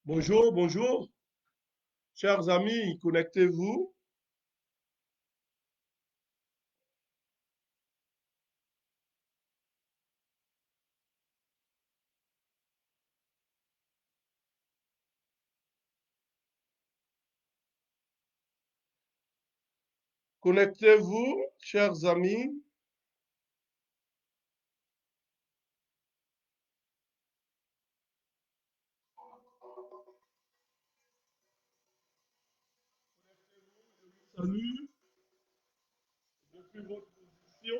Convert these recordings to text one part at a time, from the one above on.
Bonjour, bonjour, chers amis, connectez-vous. Connectez-vous, chers amis. Salut, depuis votre position.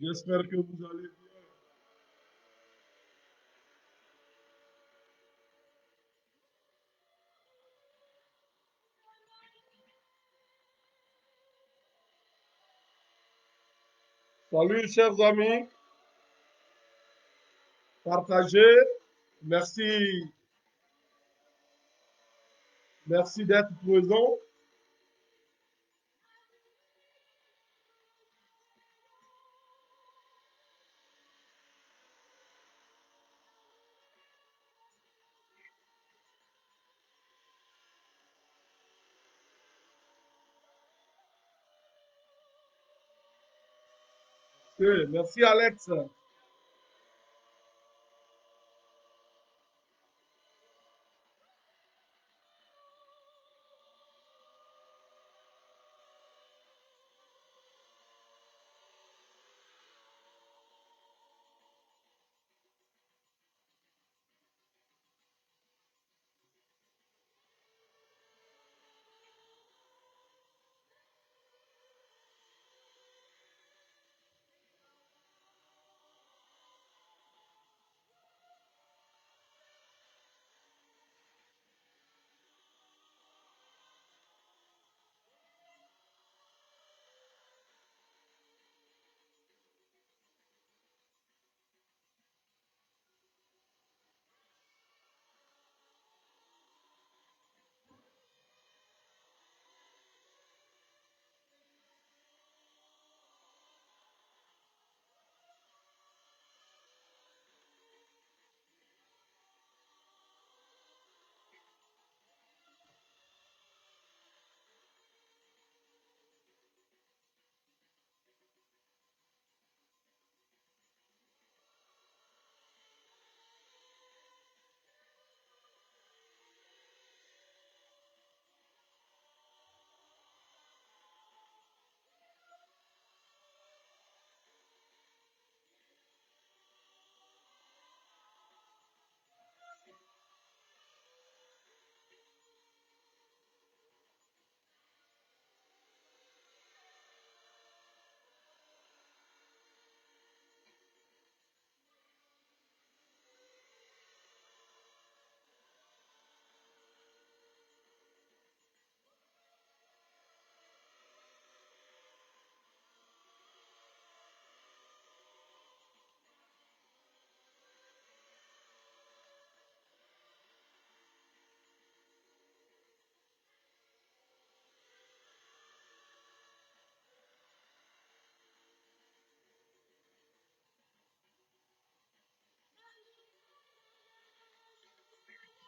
J'espère que vous allez bien. Salut, chers amis. Partagez. Merci, merci d'être présents. Merci, Alex.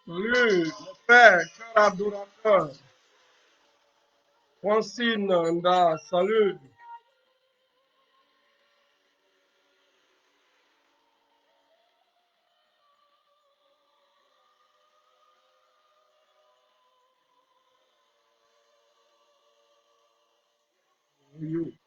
Salut, mon père, cher adorateur. Francine, Nda, salut. Oui.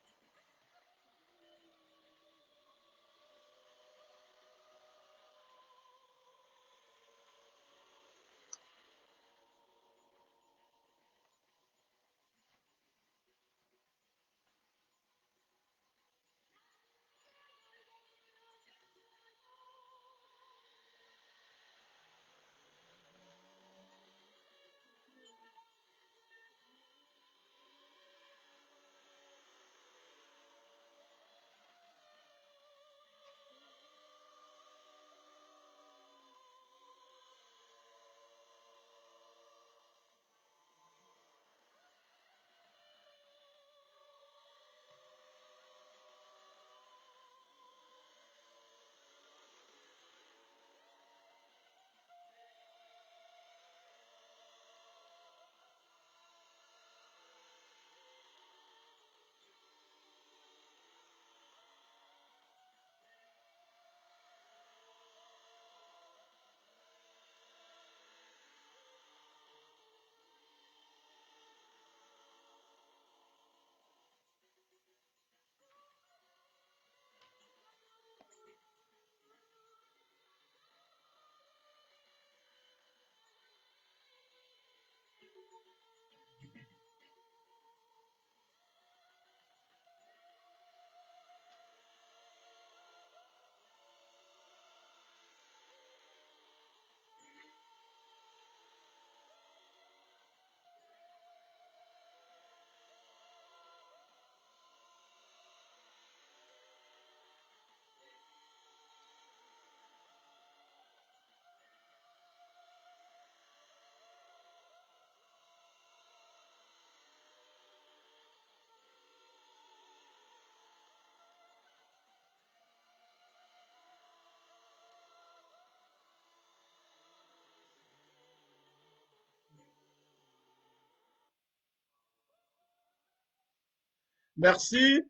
Merci,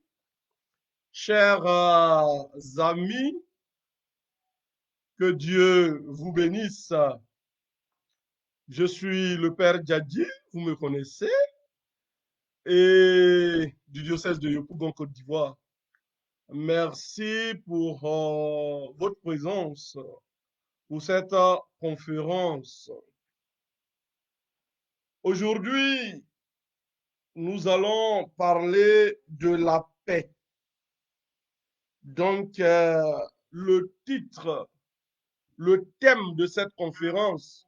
chers amis, que Dieu vous bénisse. Je suis le Père Djadji, vous me connaissez, et du diocèse de Yopougon, Côte d'Ivoire. Merci pour votre présence pour cette conférence. Aujourd'hui, nous allons parler de la paix. Donc, le thème de cette conférence,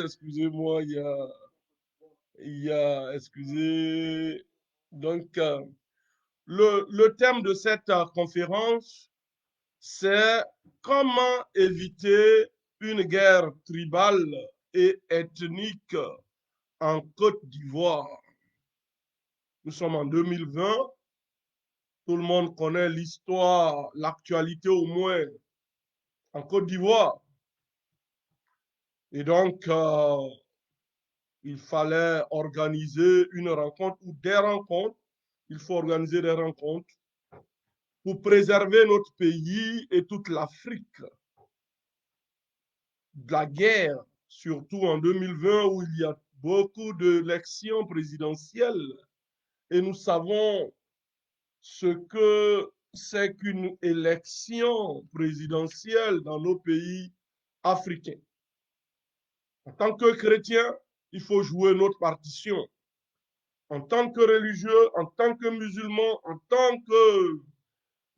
excusez-moi, excusez, donc, le thème de cette conférence, c'est comment éviter une guerre tribale et ethnique en Côte d'Ivoire. Nous sommes en 2020. Tout le monde connaît l'histoire, l'actualité au moins en Côte d'Ivoire. Et donc, il fallait organiser une rencontre ou des rencontres. Il faut organiser des rencontres pour préserver notre pays et toute l'Afrique de la guerre, surtout en 2020 où il y a beaucoup d'élections présidentielles. Et nous savons ce que c'est qu'une élection présidentielle dans nos pays africains. En tant que chrétien, il faut jouer notre partition. En tant que religieux, en tant que musulman, en tant que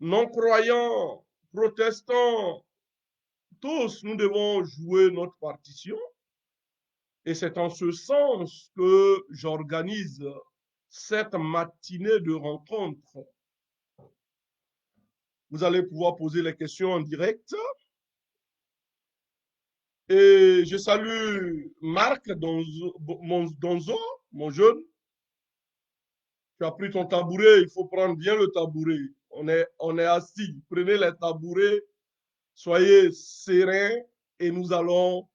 non-croyants, protestants, tous, nous devons jouer notre partition. Et c'est en ce sens que j'organise cette matinée de rencontre. Vous allez pouvoir poser les questions en direct. Et je salue Marc Donzo, mon jeune. Tu as pris ton tabouret, il faut prendre bien le tabouret. On est assis. Prenez les tabourets, soyez sereins et nous allons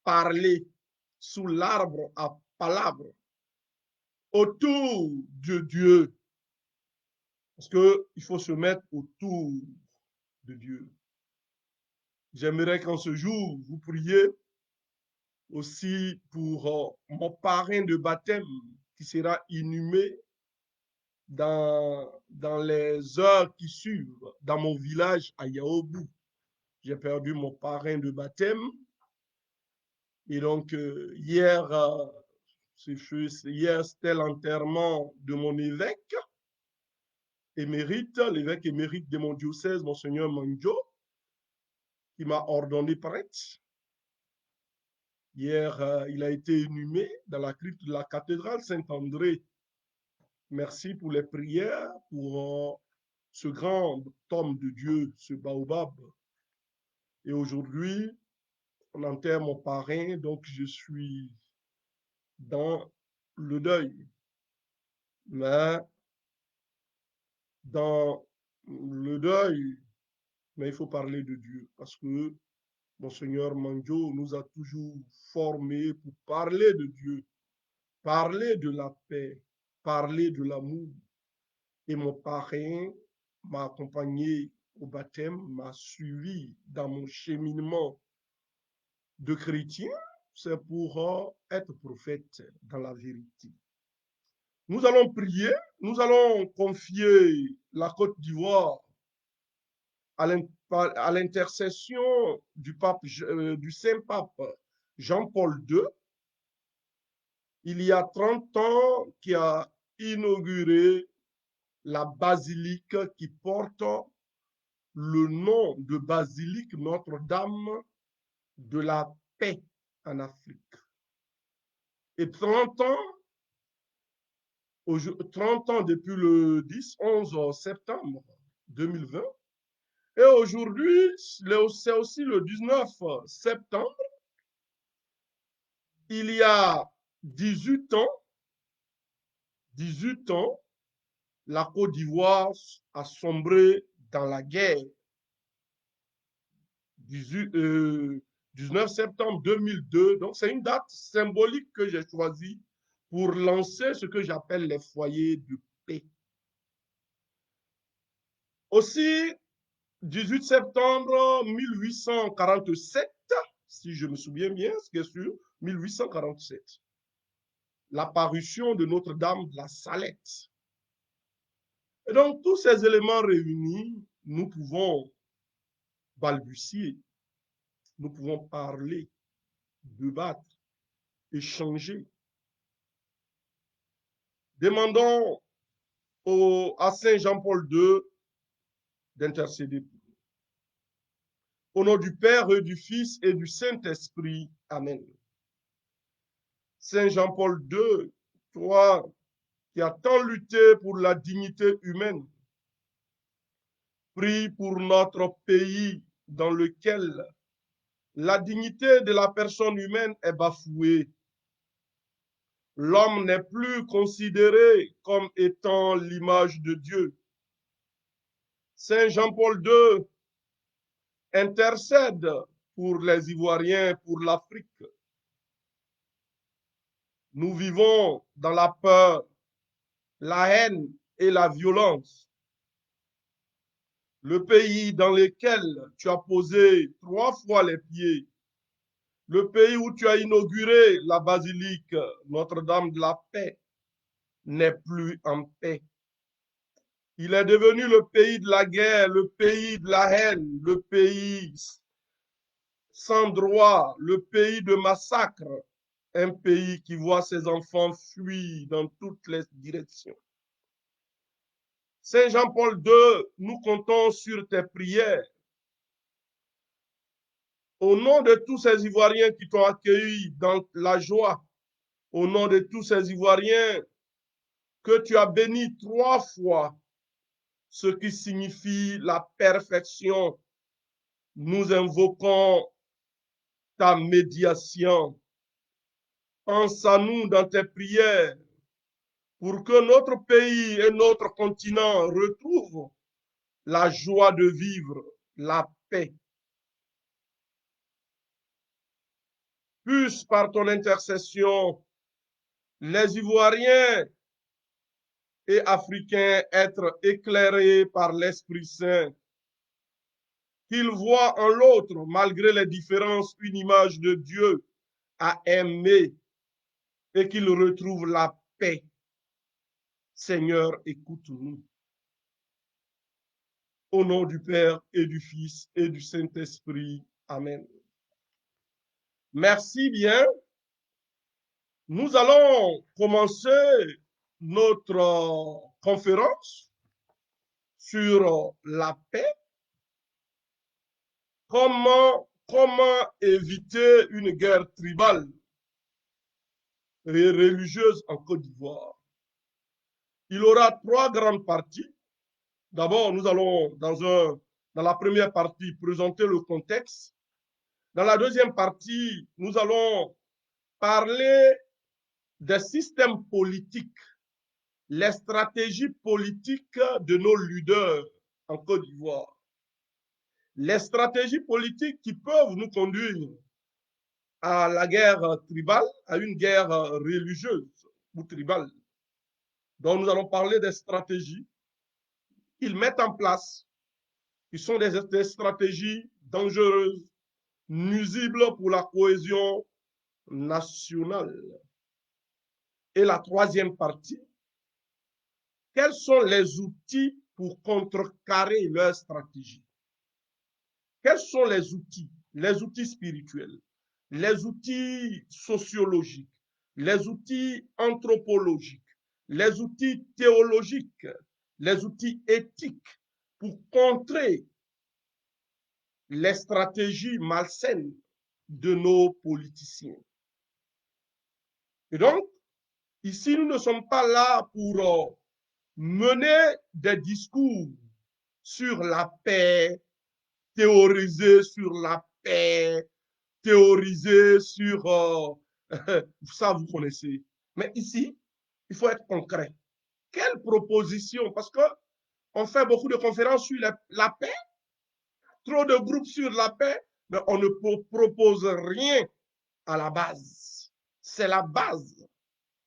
parler sous l'arbre à palabres autour de Dieu. Parce qu'il faut se mettre autour de Dieu. J'aimerais qu'en ce jour, vous priez aussi pour mon parrain de baptême qui sera inhumé dans les heures qui suivent, dans mon village à Yaobu. J'ai perdu mon parrain de baptême. Et donc, hier, c'était l'enterrement de mon évêque émérite, l'évêque émérite de mon diocèse, Monseigneur Manjo, qui m'a ordonné prêtre. Hier, il a été inhumé dans la crypte de la cathédrale Saint-André. Merci pour les prières, pour ce grand homme de Dieu, ce baobab. Et aujourd'hui, on enterre mon parrain, donc je suis dans le deuil. Mais dans le deuil, mais il faut parler de Dieu parce que Monseigneur Manjo nous a toujours formés pour parler de Dieu, parler de la paix, parler de l'amour. Et mon parrain m'a accompagné au baptême, m'a suivi dans mon cheminement de chrétien, c'est pour être prophète dans la vérité. Nous allons prier, nous allons confier la Côte d'Ivoire à l'intercession du Saint-Pape Jean-Paul II. Il y a 30 ans, qui a inauguré la basilique qui porte le nom de basilique Notre-Dame de la paix en Afrique. Et 30 ans 30 ans depuis le 11 septembre 2020. Et aujourd'hui, c'est aussi le 19 septembre. Il y a 18 ans, la Côte d'Ivoire a sombré dans la guerre. 19 septembre 2002. Donc, c'est une date symbolique que j'ai choisie pour lancer ce que j'appelle les foyers de paix. Aussi, 18 septembre 1847, si je me souviens bien, ce qui est sûr, 1847, l'apparition de Notre-Dame de la Salette. Et donc, tous ces éléments réunis, nous pouvons balbutier, nous pouvons parler, débattre, échanger. Demandons à Saint Jean-Paul II d'intercéder pour nous. Au nom du Père et du Fils et du Saint-Esprit. Amen. Saint Jean-Paul II, toi qui as tant lutté pour la dignité humaine, prie pour notre pays dans lequel la dignité de la personne humaine est bafouée. L'homme n'est plus considéré comme étant l'image de Dieu. Saint Jean-Paul II intercède pour les Ivoiriens, pour l'Afrique. Nous vivons dans la peur, la haine et la violence. Le pays dans lequel tu as posé 3 fois les pieds, le pays où tu as inauguré la basilique Notre-Dame de la Paix, n'est plus en paix. Il est devenu le pays de la guerre, le pays de la haine, le pays sans droit, le pays de massacre, un pays qui voit ses enfants fuir dans toutes les directions. Saint Jean-Paul II, nous comptons sur tes prières. Au nom de tous ces Ivoiriens qui t'ont accueilli dans la joie, au nom de tous ces Ivoiriens que tu as bénis 3 fois, ce qui signifie la perfection, nous invoquons ta médiation. Pense à nous dans tes prières pour que notre pays et notre continent retrouvent la joie de vivre, la paix. Puisse par ton intercession, les Ivoiriens et Africains être éclairés par l'Esprit Saint, qu'ils voient en l'autre, malgré les différences, une image de Dieu à aimer et qu'ils retrouvent la paix. Seigneur, écoute-nous. Au nom du Père et du Fils et du Saint-Esprit. Amen. Merci bien. Nous allons commencer notre conférence sur la paix. Comment éviter une guerre tribale et religieuse en Côte d'Ivoire. Il y aura 3 grandes parties. D'abord, nous allons, dans la première partie, présenter le contexte. Dans la deuxième partie, nous allons parler des systèmes politiques, les stratégies politiques de nos leaders en Côte d'Ivoire. Les stratégies politiques qui peuvent nous conduire à la guerre tribale, à une guerre religieuse ou tribale. Donc, nous allons parler des stratégies qu'ils mettent en place, qui sont des stratégies dangereuses, nuisibles pour la cohésion nationale. Et la troisième partie, quels sont les outils pour contrecarrer leur stratégie? Quels sont les outils? Les outils spirituels, les outils sociologiques, les outils anthropologiques, les outils théologiques, les outils éthiques pour contrer les stratégies malsaines de nos politiciens. Et donc, ici, nous ne sommes pas là pour mener des discours sur la paix, théoriser sur la paix, théoriser sur... ça, vous connaissez. Mais ici, il faut être concret. Quelle proposition? Parce qu'on fait beaucoup de conférences sur la paix, trop de groupes sur la paix, mais on ne propose rien à la base. C'est la base.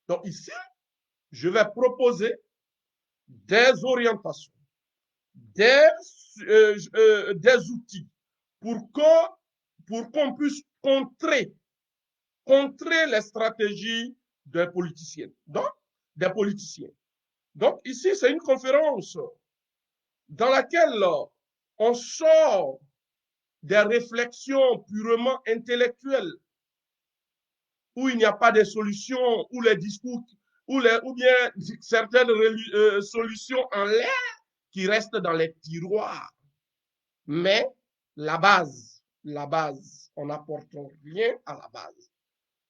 Donc ici, je vais proposer des orientations, des, des outils pour qu'on puisse contrer les stratégies des politiciens. Des politiciens. Donc ici, c'est une conférence dans laquelle on sort des réflexions purement intellectuelles, où il n'y a pas de solutions, où les discours, ou bien certaines solutions en l'air qui restent dans les tiroirs. Mais la base, on n'apporte rien à la base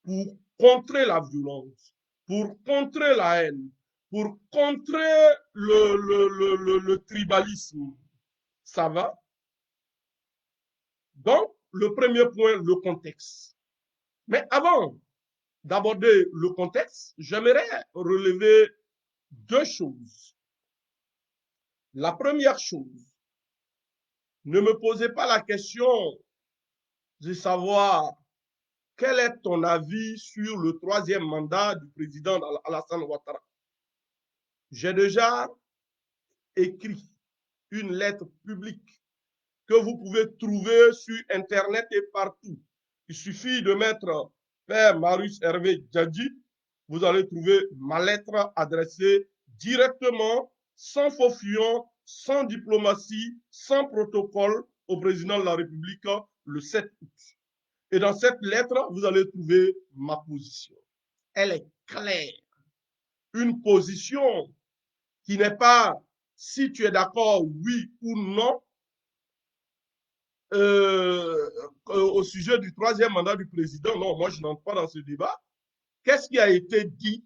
pour contrer la violence, pour contrer la haine, pour contrer le tribalisme. Ça va? Donc, le premier point, le contexte. Mais avant d'aborder le contexte, j'aimerais relever deux choses. La première chose, ne me posez pas la question de savoir quel est ton avis sur le troisième mandat du président Alassane Ouattara. J'ai déjà écrit une lettre publique que vous pouvez trouver sur Internet et partout. Il suffit de mettre Père Marius Hervé Djadji, vous allez trouver ma lettre adressée directement, sans faux fuyant, sans diplomatie, sans protocole au président de la République le 7 août. Et dans cette lettre, vous allez trouver ma position. Elle est claire. Une position qui n'est pas si tu es d'accord, oui ou non, au sujet du troisième mandat du président. Non, moi, je n'entre pas dans ce débat. Qu'est-ce qui a été dit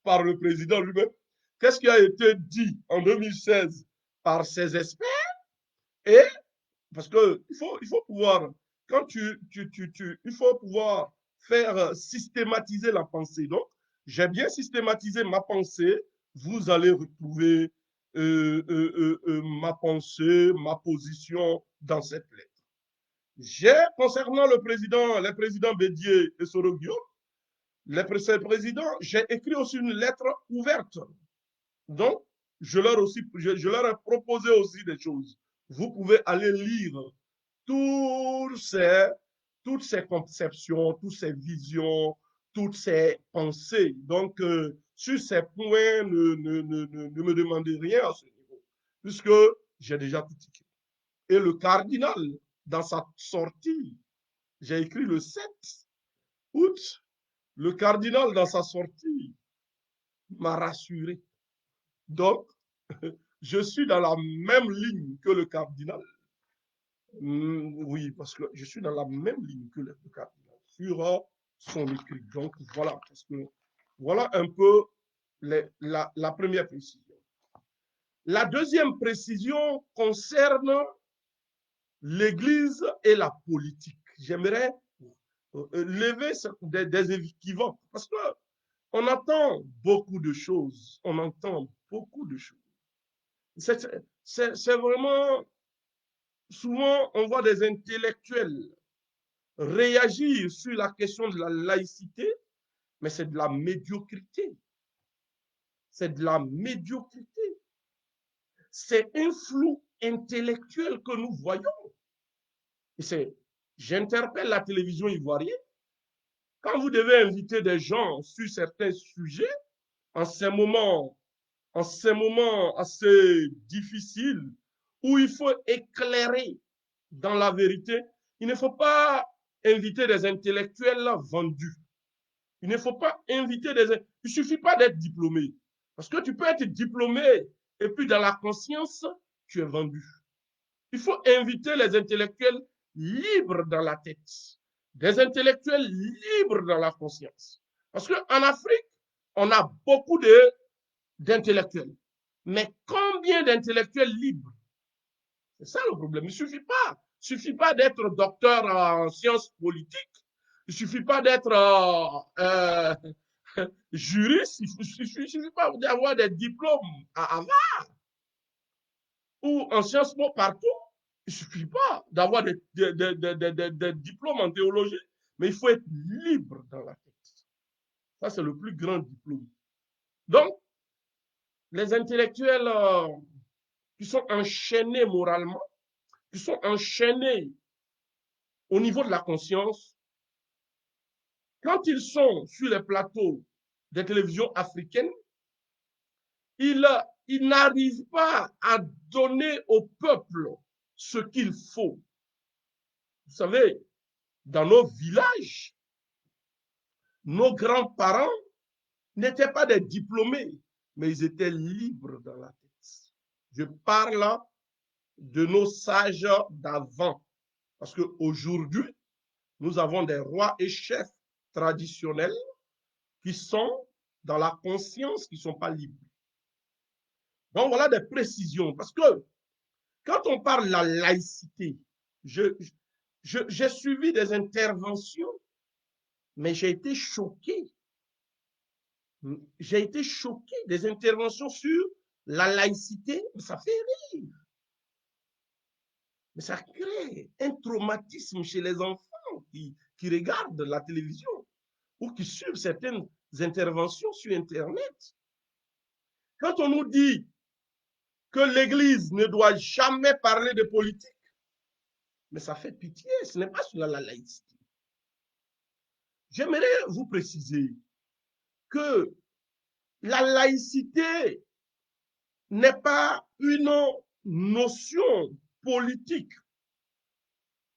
par le président lui-même? Qu'est-ce qui a été dit en 2016 par ses experts? Et parce que il faut pouvoir, quand il faut pouvoir faire systématiser la pensée. Donc, j'ai bien systématisé ma pensée. Vous allez retrouver ma pensée, ma position dans cette lettre. J'ai, concernant les présidents Bédier et Sorogio, les présidents, j'ai écrit aussi une lettre ouverte. Donc, je leur ai proposé aussi des choses. Vous pouvez aller lire toutes ces conceptions, toutes ces visions, toutes ces pensées. Donc, sur ces points, ne me demandez rien à ce niveau, puisque j'ai déjà tout écrit. Et le cardinal, dans sa sortie, j'ai écrit le 7 août, le cardinal, dans sa sortie, m'a rassuré. Donc, je suis dans la même ligne que le cardinal. Oui, parce que je suis dans la même ligne que le cardinal sur son écrit. Donc, voilà, parce que voilà un peu la première précision. La deuxième précision concerne l'Église et la politique. J'aimerais lever des équivoques parce que on entend beaucoup de choses. On entend beaucoup de choses. C'est vraiment, souvent, on voit des intellectuels réagir sur la question de la laïcité, mais c'est de la médiocrité. C'est de la médiocrité. C'est un flou intellectuel que nous voyons. J'interpelle la télévision ivoirienne. Quand vous devez inviter des gens sur certains sujets, en ces moments assez difficiles, où il faut éclairer dans la vérité, il ne faut pas inviter des intellectuels vendus. Il ne faut pas inviter des... Il ne suffit pas d'être diplômé. Parce que tu peux être diplômé et puis dans la conscience, tu es vendu. Il faut inviter les intellectuels libres dans la tête. Des intellectuels libres dans la conscience. Parce qu'en Afrique, on a beaucoup d'intellectuels. Mais combien d'intellectuels libres? C'est ça le problème. Il ne suffit pas d'être docteur en sciences politiques. Il ne suffit pas d'être juriste. Il ne suffit pas d'avoir des diplômes à Harvard ou en sciences po partout Il ne suffit pas d'avoir des diplômes en théologie, mais il faut être libre dans la tête. Ça, c'est le plus grand diplôme. Donc, les intellectuels qui sont enchaînés moralement, qui sont enchaînés au niveau de la conscience, quand ils sont sur les plateaux des télévisions africaines, ils n'arrivent pas à donner au peuple ce qu'il faut. Vous savez, dans nos villages, nos grands-parents n'étaient pas des diplômés, mais ils étaient libres dans la tête. Je parle de nos sages d'avant, parce qu'aujourd'hui, nous avons des rois et chefs traditionnels qui sont dans la conscience, qui ne sont pas libres. Donc voilà des précisions, parce que quand on parle de la laïcité, j'ai suivi des interventions, mais j'ai été choqué. J'ai été choqué des interventions sur la laïcité, ça fait rire. Mais ça crée un traumatisme chez les enfants qui regardent la télévision ou qui suivent certaines interventions sur Internet. Quand on nous dit que l'Église ne doit jamais parler de politique, mais ça fait pitié, ce n'est pas sur la laïcité. J'aimerais vous préciser que la laïcité n'est pas une notion politique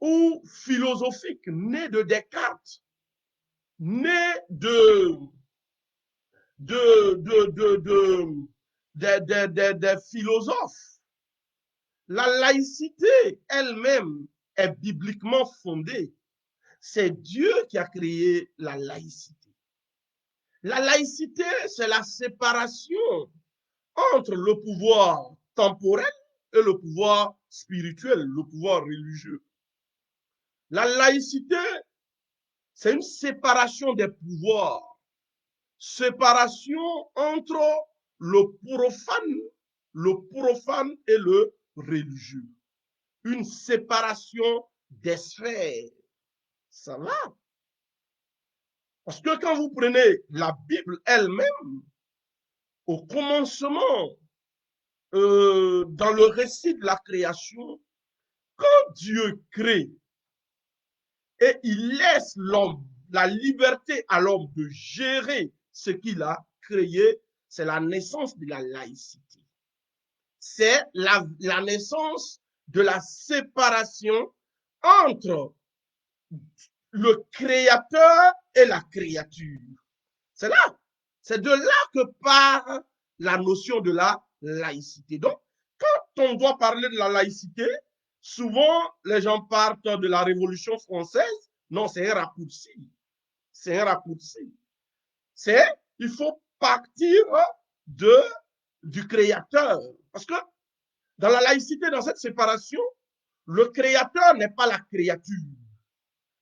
ou philosophique née de Descartes, née des philosophes. La laïcité elle-même est bibliquement fondée. C'est Dieu qui a créé la laïcité. La laïcité, c'est la séparation entre le pouvoir temporel et le pouvoir spirituel, le pouvoir religieux. La laïcité, c'est une séparation des pouvoirs, séparation entre le profane et le religieux. Une séparation des sphères. Ça va. Parce que quand vous prenez la Bible elle-même, au commencement, dans le récit de la création, quand Dieu crée et il laisse l'homme, la liberté à l'homme de gérer ce qu'il a créé, c'est la naissance de la laïcité. C'est la naissance de la séparation entre le créateur et la créature. C'est là, c'est de là que part la notion de la laïcité. Donc, quand on doit parler de la laïcité, souvent les gens partent de la Révolution française. Non, c'est un raccourci. C'est un raccourci. Il faut partir du créateur. Parce que dans la laïcité, dans cette séparation, le créateur n'est pas la créature.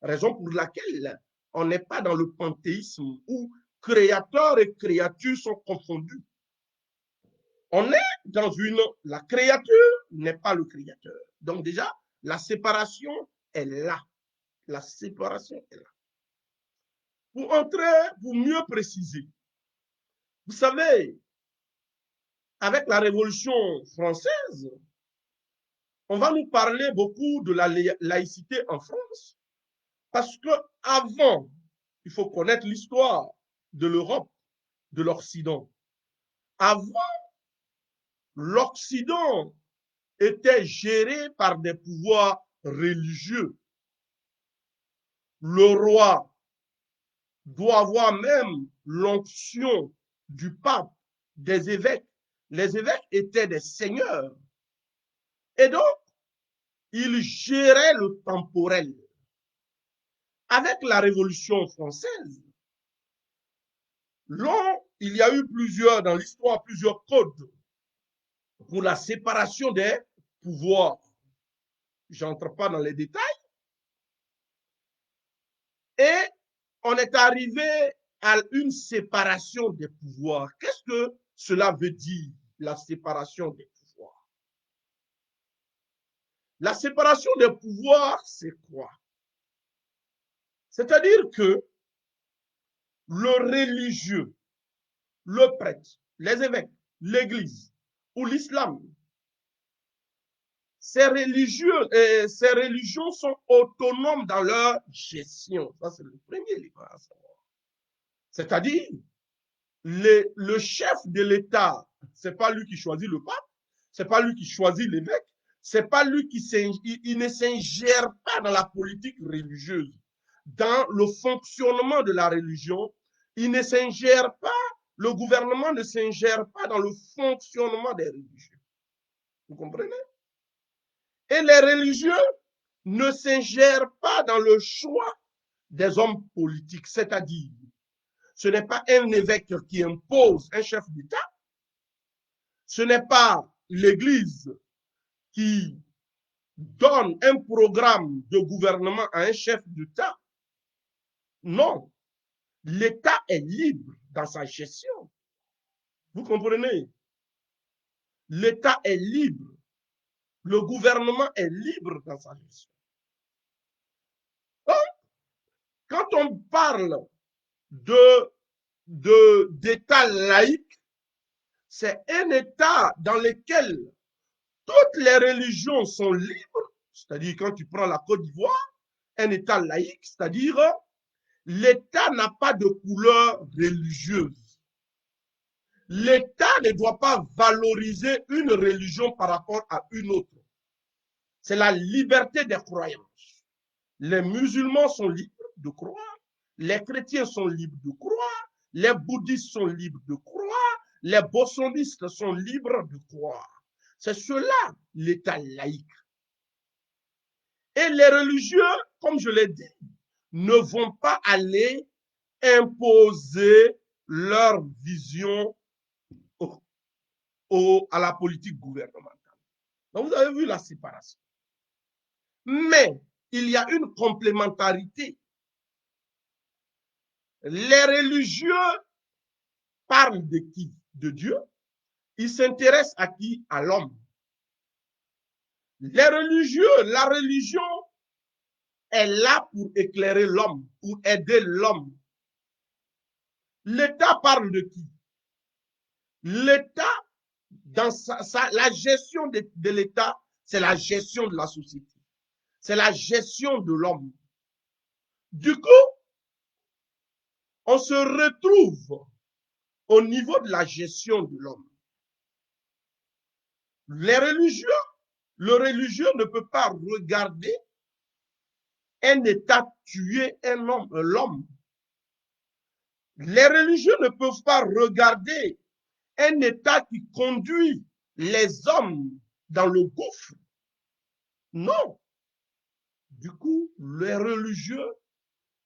Raison pour laquelle on n'est pas dans le panthéisme où créateur et créature sont confondus. On est dans la créature n'est pas le créateur. Donc déjà, la séparation est là. La séparation est là. Pour mieux préciser, vous savez, avec la Révolution française, on va nous parler beaucoup de la laïcité en France, parce que avant, il faut connaître l'histoire de l'Europe, de l'Occident. Avant, l'Occident était géré par des pouvoirs religieux. Le roi doit avoir même l'onction du pape, des évêques. Les évêques étaient des seigneurs. Et donc, ils géraient le temporel. Avec la Révolution française, il y a eu dans l'histoire, plusieurs codes pour la séparation des pouvoirs. Je n'entre pas dans les détails. Et on est arrivé à une séparation des pouvoirs. Qu'est-ce que cela veut dire, la séparation des pouvoirs? La séparation des pouvoirs, c'est quoi? C'est-à-dire que le religieux, le prêtre, les évêques, l'Église ou l'islam, ces religions sont autonomes dans leur gestion. Ça, c'est le premier livre à savoir. C'est-à-dire, le chef de l'État, c'est pas lui qui choisit le pape, c'est pas lui qui choisit l'évêque, c'est pas lui il ne s'ingère pas dans la politique religieuse, dans le fonctionnement de la religion, il ne s'ingère pas, le gouvernement ne s'ingère pas dans le fonctionnement des religieux. Vous comprenez? Et les religieux ne s'ingèrent pas dans le choix des hommes politiques, c'est-à-dire, ce n'est pas un évêque qui impose un chef d'État, ce n'est pas l'Église qui donne un programme de gouvernement à un chef d'État. Non, l'État est libre dans sa gestion. Vous comprenez? L'État est libre. Le gouvernement est libre dans sa gestion. Donc, quand on parle d'État laïque, c'est un État dans lequel toutes les religions sont libres. C'est-à-dire, quand tu prends la Côte d'Ivoire, un État laïque, c'est-à-dire l'État n'a pas de couleur religieuse. L'État ne doit pas valoriser une religion par rapport à une autre. C'est la liberté des croyances. Les musulmans sont libres de croire, les chrétiens sont libres de croire, les bouddhistes sont libres de croire, les bossonistes sont libres de croire. C'est cela l'État laïque. Et les religieux, comme je l'ai dit, ne vont pas aller imposer leur vision à la politique gouvernementale. Donc, vous avez vu la séparation. Mais il y a une complémentarité. Les religieux parlent de qui? De Dieu. Ils s'intéressent à qui? À l'homme. Les religieux, la religion est là pour éclairer l'homme, pour aider l'homme. L'État parle de qui? L'État, dans la gestion de l'État, c'est la gestion de la société. C'est la gestion de l'homme. Du coup, on se retrouve au niveau de la gestion de l'homme. Les religieux, le religieux ne peut pas regarder un État tuer un homme, l'homme. Les religieux ne peuvent pas regarder un État qui conduit les hommes dans le gouffre. Non. Du coup, les religieux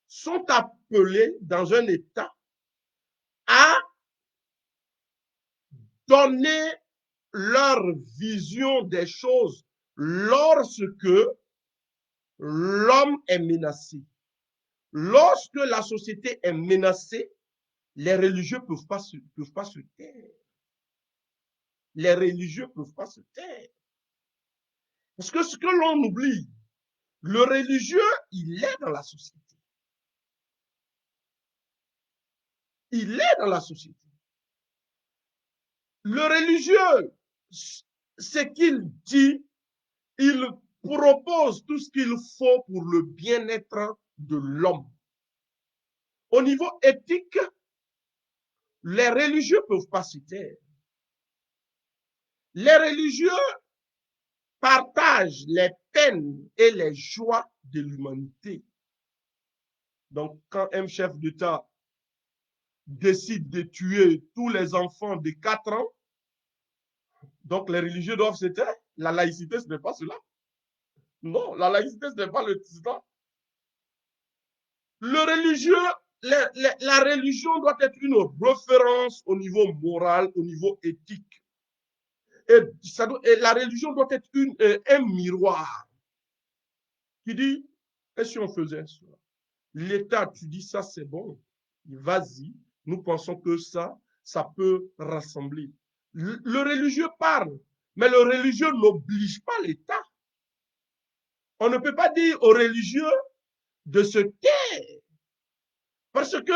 sont appelés dans un État à donner leur vision des choses lorsque l'homme est menacé. Lorsque la société est menacée, les religieux ne peuvent pas se taire. Les religieux ne peuvent pas se taire. Parce que ce que l'on oublie, le religieux, il est dans la société. Il est dans la société. Le religieux, ce qu'il dit, il propose tout ce qu'il faut pour le bien-être de l'homme. Au niveau éthique, les religieux ne peuvent pas se taire. Les religieux partagent les peines et les joies de l'humanité. Donc, quand un chef d'État décide de tuer tous les enfants de 4 ans, donc les religieux doivent se taire. La laïcité, ce n'est pas cela. Non, la laïcité, ce n'est pas le tissu. Le religieux, la religion doit être une référence au niveau moral, au niveau éthique. Et la religion doit être un miroir qui dit, et si on faisait ça? L'État, tu dis ça, c'est bon. Vas-y, nous pensons que ça peut rassembler. Le religieux parle, mais le religieux n'oblige pas l'État. On ne peut pas dire aux religieux de se taire. Parce que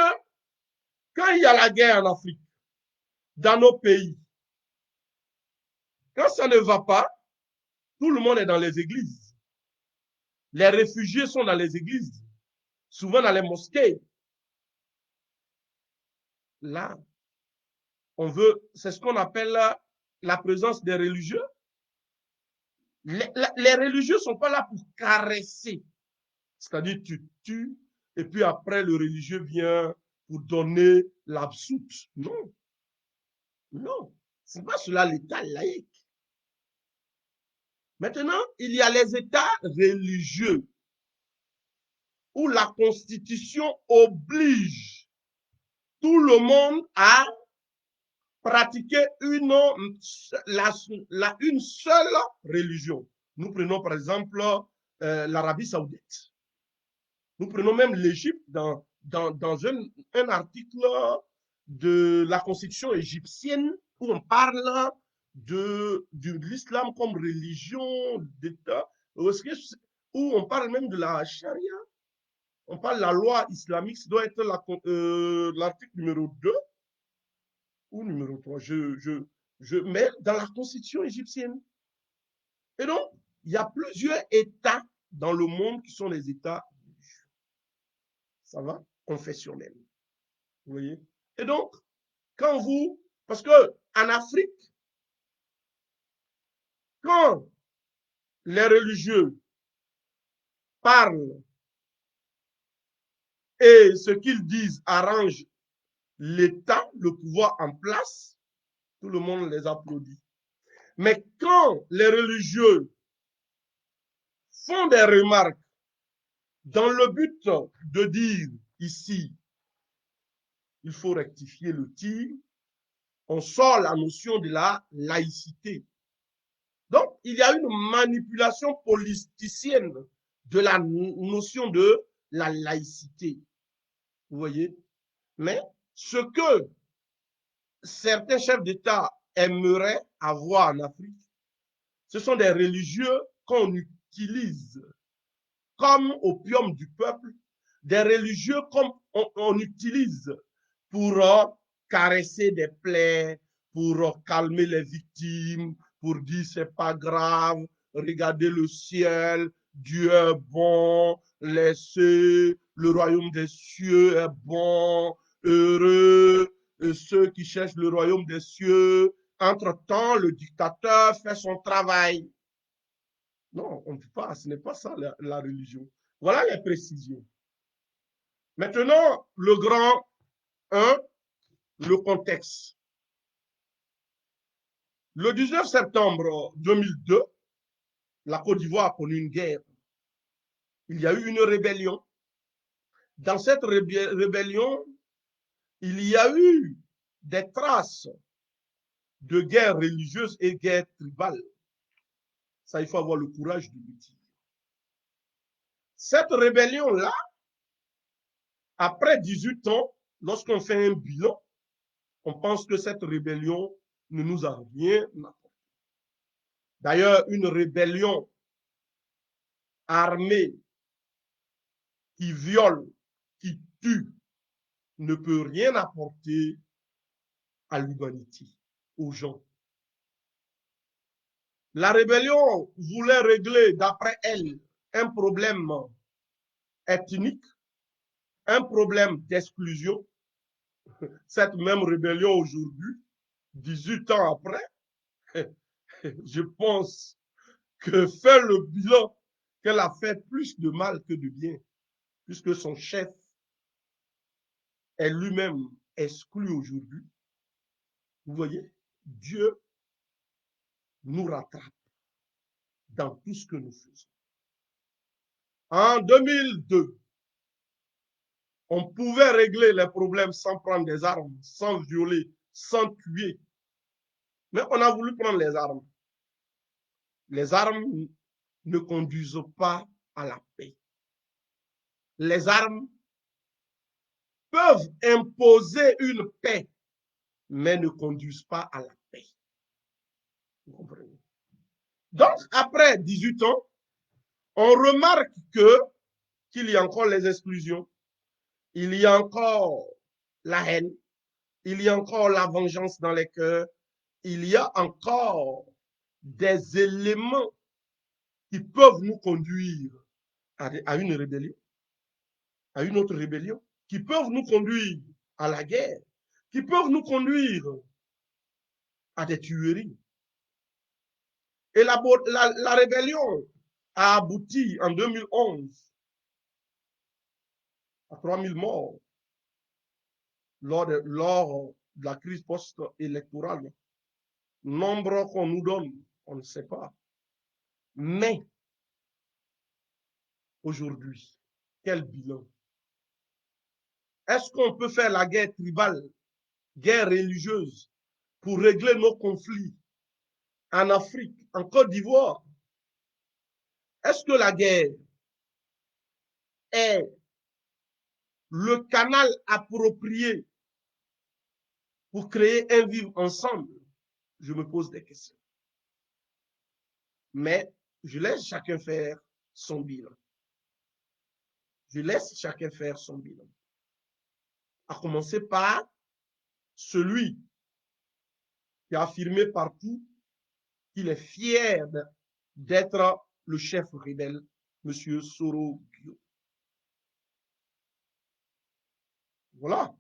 quand il y a la guerre en Afrique, dans nos pays, quand ça ne va pas, tout le monde est dans les églises. Les réfugiés sont dans les églises, souvent dans les mosquées. Là, on veut, c'est ce qu'on appelle la présence des religieux. Les religieux ne sont pas là pour caresser. C'est-à-dire, tu tues, et puis après, le religieux vient pour donner l'absoute. Non. Non. Ce n'est pas cela l'État laïque. Maintenant, il y a les États religieux où la Constitution oblige tout le monde à pratiquer une seule religion. Nous prenons par exemple l'Arabie saoudite. Nous prenons même l'Égypte dans un article de la constitution égyptienne où on parle de l'islam comme religion d'État, où on parle même de la charia. On parle de la loi islamique, ça doit être l'article numéro 2 ou numéro 3, je mets dans la constitution égyptienne. Et donc, il y a plusieurs États dans le monde qui sont des États, ça va, confessionnels. Vous voyez? Et donc, quand vous, parce que en Afrique, quand les religieux parlent et ce qu'ils disent arrange l'État, le pouvoir en place, tout le monde les applaudit. Mais quand les religieux font des remarques dans le but de dire ici, il faut rectifier le tir, on sort la notion de la laïcité. Donc, il y a une manipulation politicienne de la notion de la laïcité. Vous voyez? Mais ce que certains chefs d'État aimeraient avoir en Afrique, ce sont des religieux qu'on utilise comme opium du peuple, des religieux comme on utilise pour caresser des plaies, pour calmer les victimes, pour dire c'est pas grave, regardez le ciel, Dieu est bon, laissez, le royaume des cieux est bon, heureux, ceux qui cherchent le royaume des cieux. Entre-temps, le dictateur fait son travail. Non, on ne peut pas, ce n'est pas ça la religion. Voilà les précisions. Maintenant, le grand 1, le contexte. Le 19 septembre 2002, la Côte d'Ivoire a connu une guerre. Il y a eu une rébellion. Dans cette rébellion, il y a eu des traces de guerre religieuse et guerre tribale. Ça, il faut avoir le courage de le dire. Cette rébellion-là, après 18 ans, lorsqu'on fait un bilan, on pense que cette rébellion ne nous a rien apporté. D'ailleurs, une rébellion armée qui viole, qui tue, ne peut rien apporter à l'humanité, aux gens. La rébellion voulait régler, d'après elle, un problème ethnique, un problème d'exclusion. Cette même rébellion aujourd'hui, 18 ans après, je pense que fait le bilan qu'elle a fait plus de mal que de bien, puisque son chef est lui-même exclu aujourd'hui. Vous voyez, Dieu nous rattrape dans tout ce que nous faisons. En 2002, on pouvait régler les problèmes sans prendre des armes, sans violer, sans tuer. Mais on a voulu prendre les armes. Les armes ne conduisent pas à la paix. Les armes peuvent imposer une paix, mais ne conduisent pas à la paix. Vous comprenez? Donc, après 18 ans, on remarque qu'il y a encore les exclusions, il y a encore la haine, il y a encore la vengeance dans les cœurs, il y a encore des éléments qui peuvent nous conduire à une rébellion, à une autre rébellion, qui peuvent nous conduire à la guerre, qui peuvent nous conduire à des tueries. Et la rébellion a abouti en 2011 à 3000 morts lors de la crise post-électorale. Nombre qu'on nous donne, on ne sait pas. Mais aujourd'hui, quel bilan? Est-ce qu'on peut faire la guerre tribale, guerre religieuse, pour régler nos conflits en Afrique, en Côte d'Ivoire? Est-ce que la guerre est le canal approprié pour créer un vivre ensemble? Je me pose des questions. Mais je laisse chacun faire son bilan. Je laisse chacun faire son bilan. À commencer par celui qui a affirmé partout qu'il est fier d'être le chef rebelle, M. Soro Guyo. Voilà.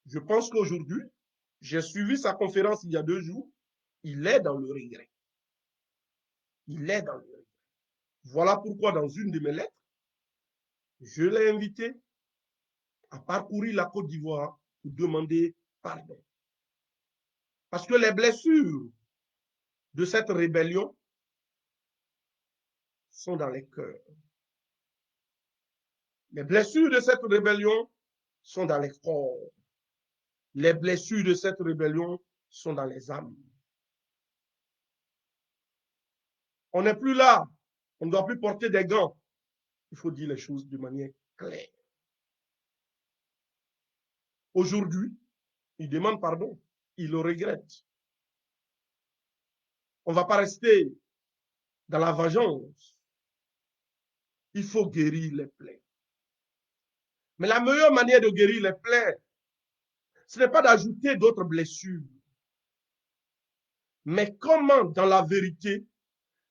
Je pense qu'aujourd'hui, j'ai suivi sa conférence il y a 2 jours, il est dans le regret. Il est dans le regret. Voilà pourquoi dans une de mes lettres, je l'ai invité à parcourir la Côte d'Ivoire pour demander pardon. Parce que les blessures de cette rébellion sont dans les cœurs. Les blessures de cette rébellion sont dans les corps. Les blessures de cette rébellion sont dans les âmes. On n'est plus là. On ne doit plus porter des gants. Il faut dire les choses de manière claire. Aujourd'hui, il demande pardon. Il le regrette. On ne va pas rester dans la vengeance. Il faut guérir les plaies. Mais la meilleure manière de guérir les plaies, ce n'est pas d'ajouter d'autres blessures. Mais comment, dans la vérité,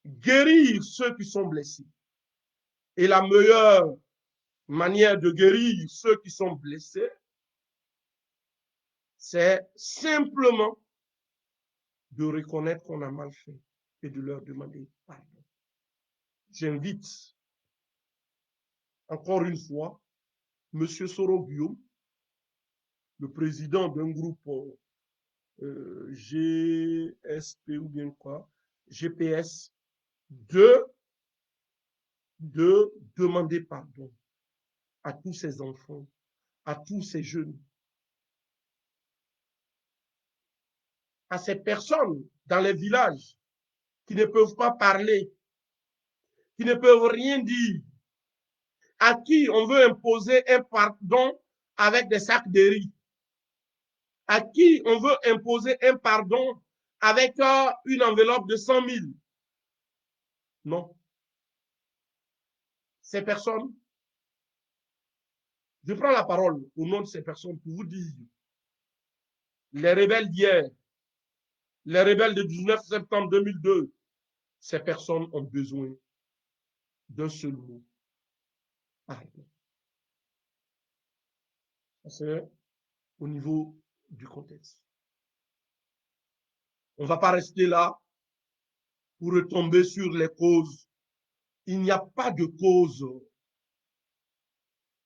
guérir ceux qui sont blessés? Et la meilleure manière de guérir ceux qui sont blessés, c'est simplement de reconnaître qu'on a mal fait et de leur demander pardon. J'invite encore une fois M. Soro Guillaume, le président d'un groupe GSP ou bien quoi, GPS, de demander pardon à tous ces enfants, à tous ces jeunes, à ces personnes dans les villages qui ne peuvent pas parler, qui ne peuvent rien dire, à qui on veut imposer un pardon avec des sacs de riz, à qui on veut imposer un pardon avec une enveloppe de 100 000. Non. Ces personnes, je prends la parole au nom de ces personnes pour vous dire, les rebelles d'hier, les rebelles du 19 septembre 2002, ces personnes ont besoin d'un seul mot. Pardon. C'est au niveau du contexte. On ne va pas rester là pour retomber sur les causes. Il n'y a pas de cause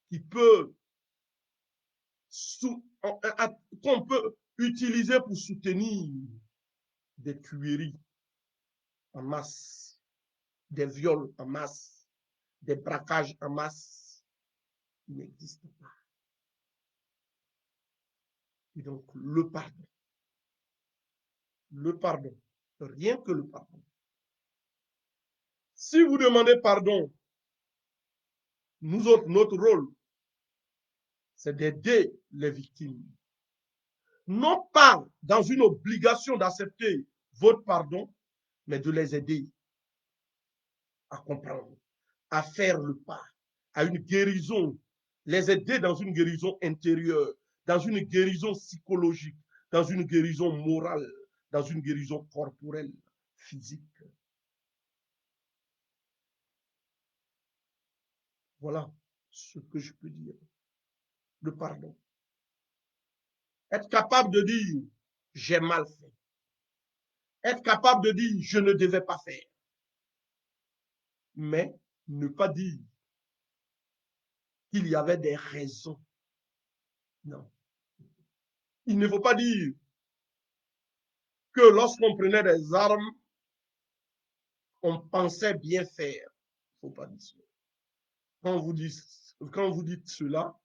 qui peut qu'on peut utiliser pour soutenir des tueries en masse, des viols en masse, des braquages en masse. Il n'existe pas. Et donc, le pardon, rien que le pardon. Si vous demandez pardon, nous autres, notre rôle, c'est d'aider les victimes. Non pas dans une obligation d'accepter votre pardon, mais de les aider à comprendre. à faire le pas, à une guérison, les aider dans une guérison intérieure, dans une guérison psychologique, dans une guérison morale, dans une guérison corporelle, physique. Voilà ce que je peux dire. Le pardon. Être capable de dire, j'ai mal fait. Être capable de dire, je ne devais pas faire. Mais ne pas dire qu'il y avait des raisons. Non. Il ne faut pas dire que lorsqu'on prenait des armes, on pensait bien faire. Il ne faut pas dire cela. Quand vous dites cela,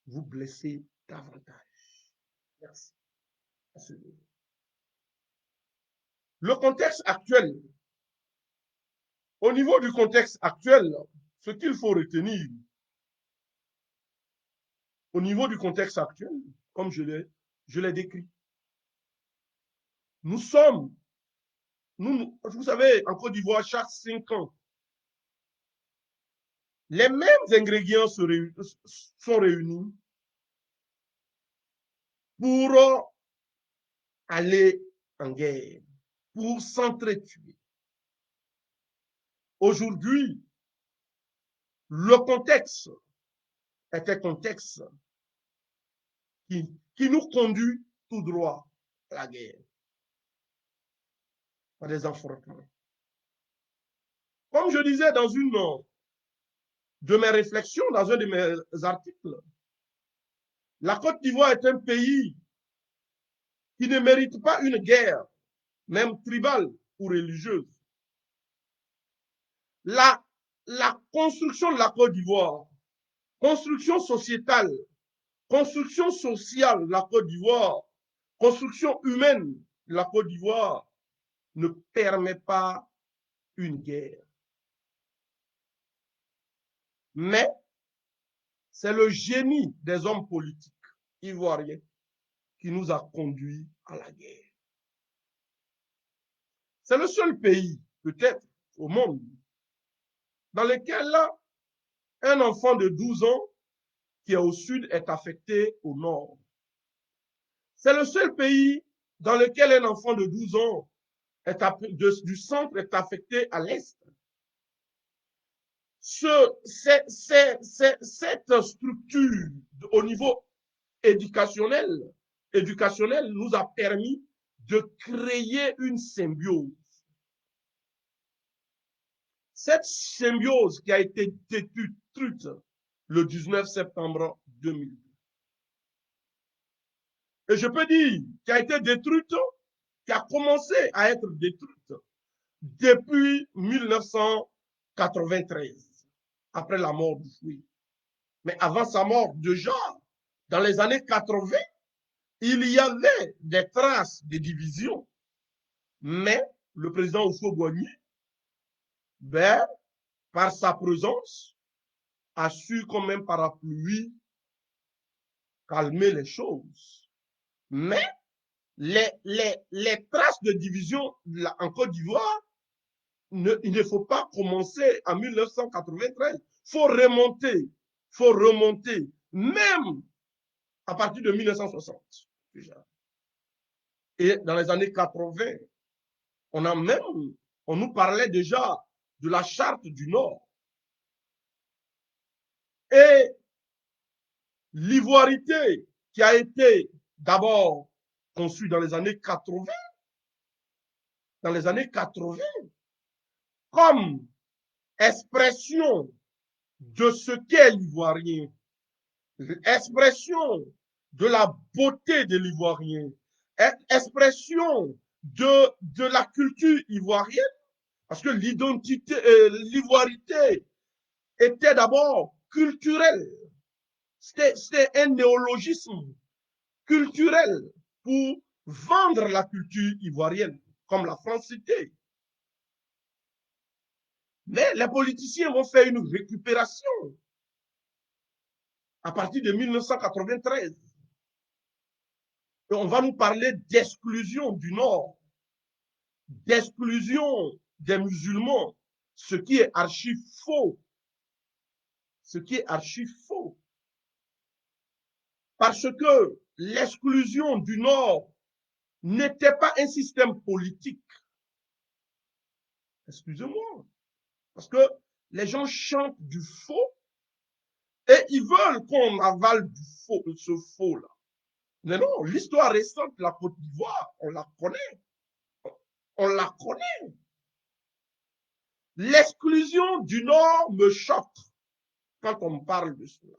vous blessez davantage. Merci. Le contexte actuel, au niveau du contexte actuel, ce qu'il faut retenir, au niveau du contexte actuel, comme je l'ai décrit, nous sommes, vous savez, en Côte d'Ivoire, chaque 5 ans, les mêmes ingrédients sont réunis pour aller en guerre, pour s'entretuer. Aujourd'hui, le contexte est un contexte qui nous conduit tout droit à la guerre, à des affrontements. Comme je disais dans une de mes réflexions, dans un de mes articles, la Côte d'Ivoire est un pays qui ne mérite pas une guerre, même tribale ou religieuse. La construction de la Côte d'Ivoire, construction sociétale, construction sociale de la Côte d'Ivoire, construction humaine de la Côte d'Ivoire ne permet pas une guerre. Mais c'est le génie des hommes politiques ivoiriens qui nous a conduits à la guerre. C'est le seul pays, peut-être, au monde, dans lequel un enfant de 12 ans qui est au sud est affecté au nord. C'est le seul pays dans lequel un enfant de 12 ans du centre est affecté à l'est. Cette structure au niveau éducationnel nous a permis de créer une symbiose. Cette symbiose qui a été détruite le 19 septembre 2002. Et je peux dire qui a été détruite, qui a commencé à être détruite depuis 1993, après la mort du Fouet. Mais avant sa mort, déjà, dans les années 80, il y avait des traces de division. Mais le président Houphouët-Boigny, ben, par sa présence, a su quand même parapluie calmer les choses. Mais les traces de division en Côte d'Ivoire, il ne faut pas commencer en 1993. Faut remonter, même à partir de 1960 déjà. Et dans les années 80, on nous parlait déjà de la charte du Nord. Et l'ivoirité qui a été d'abord conçue dans les années 80, comme expression de ce qu'est l'ivoirien, expression de la beauté de l'ivoirien, expression de la culture ivoirienne, parce que l'identité, l'ivoirité était d'abord culturelle. C'était un néologisme culturel pour vendre la culture ivoirienne, comme la francité. Mais les politiciens vont faire une récupération à partir de 1993. Et on va nous parler d'exclusion du Nord, d'exclusion des musulmans, Ce qui est archi faux. Ce qui est archi faux. Parce que l'exclusion du Nord n'était pas un système politique. Excusez-moi. Parce que les gens chantent du faux et ils veulent qu'on avale du faux, ce faux-là. Mais non, l'histoire récente de la Côte d'Ivoire, on la connaît. On la connaît. L'exclusion du Nord me choque quand on parle de cela.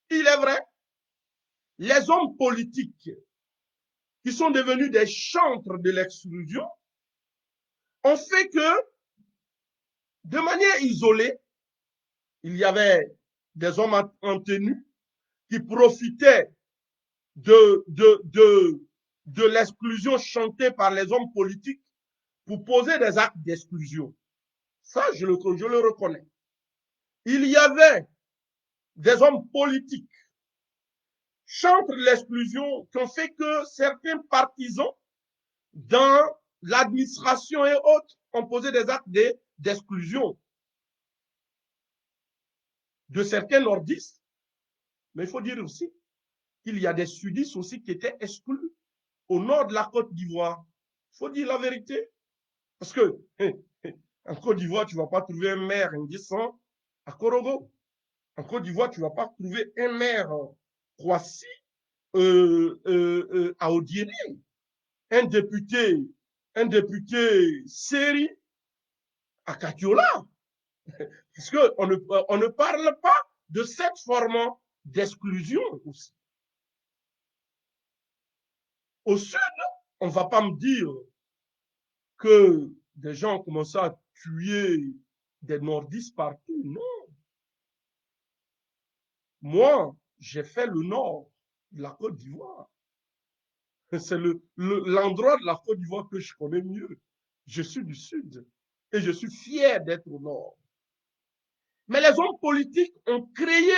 Il est vrai, les hommes politiques qui sont devenus des chantres de l'exclusion ont fait que, de manière isolée, il y avait des hommes en tenue qui profitaient de l'exclusion chantée par les hommes politiques pour poser des actes d'exclusion. Ça, je le reconnais. Il y avait des hommes politiques chantres de l'exclusion qui ont fait que certains partisans dans l'administration et autres ont posé des actes d'exclusion de certains nordistes. Mais il faut dire aussi qu'il y a des sudistes aussi qui étaient exclus au nord de la Côte d'Ivoire. Il faut dire la vérité. Parce que en Côte d'Ivoire, tu ne vas pas trouver un maire indécent à Korogo. En Côte d'Ivoire, tu ne vas pas trouver un maire Kwasi à Odiéné. Un député série à Katiola. Parce qu'on ne parle pas de cette forme d'exclusion aussi. Au sud, on ne va pas me dire que des gens ont commencé à tuer des nordistes partout. Non. Moi, j'ai fait le nord de la Côte d'Ivoire. C'est l'endroit de la Côte d'Ivoire que je connais mieux. Je suis du sud et je suis fier d'être au nord. Mais les hommes politiques ont créé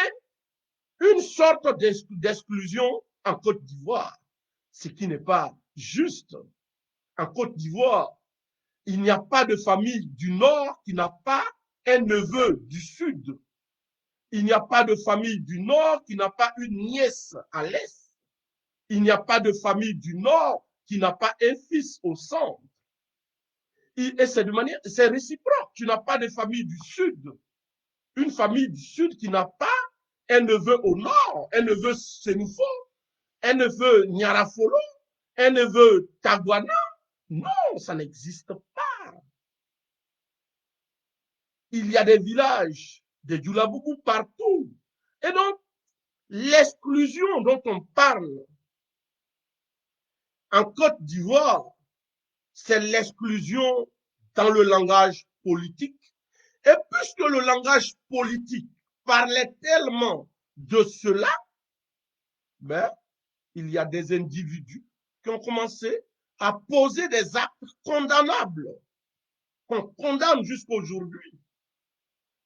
une sorte d'exclusion en Côte d'Ivoire, ce qui n'est pas juste. En Côte d'Ivoire, il n'y a pas de famille du Nord qui n'a pas un neveu du Sud. Il n'y a pas de famille du Nord qui n'a pas une nièce à l'Est. Il n'y a pas de famille du Nord qui n'a pas un fils au centre. Et c'est réciproque. Tu n'as pas de famille du Sud. Une famille du Sud qui n'a pas un neveu au Nord, un neveu Sénoufo, un neveu Nyarafolo, un neveu Taguana. Non, ça n'existe pas. Il y a des villages, des Djoulabougou partout. Et donc, l'exclusion dont on parle en Côte d'Ivoire, c'est l'exclusion dans le langage politique. Et puisque le langage politique parlait tellement de cela, ben, il y a des individus qui ont commencé à poser des actes condamnables, qu'on condamne jusqu'aujourd'hui.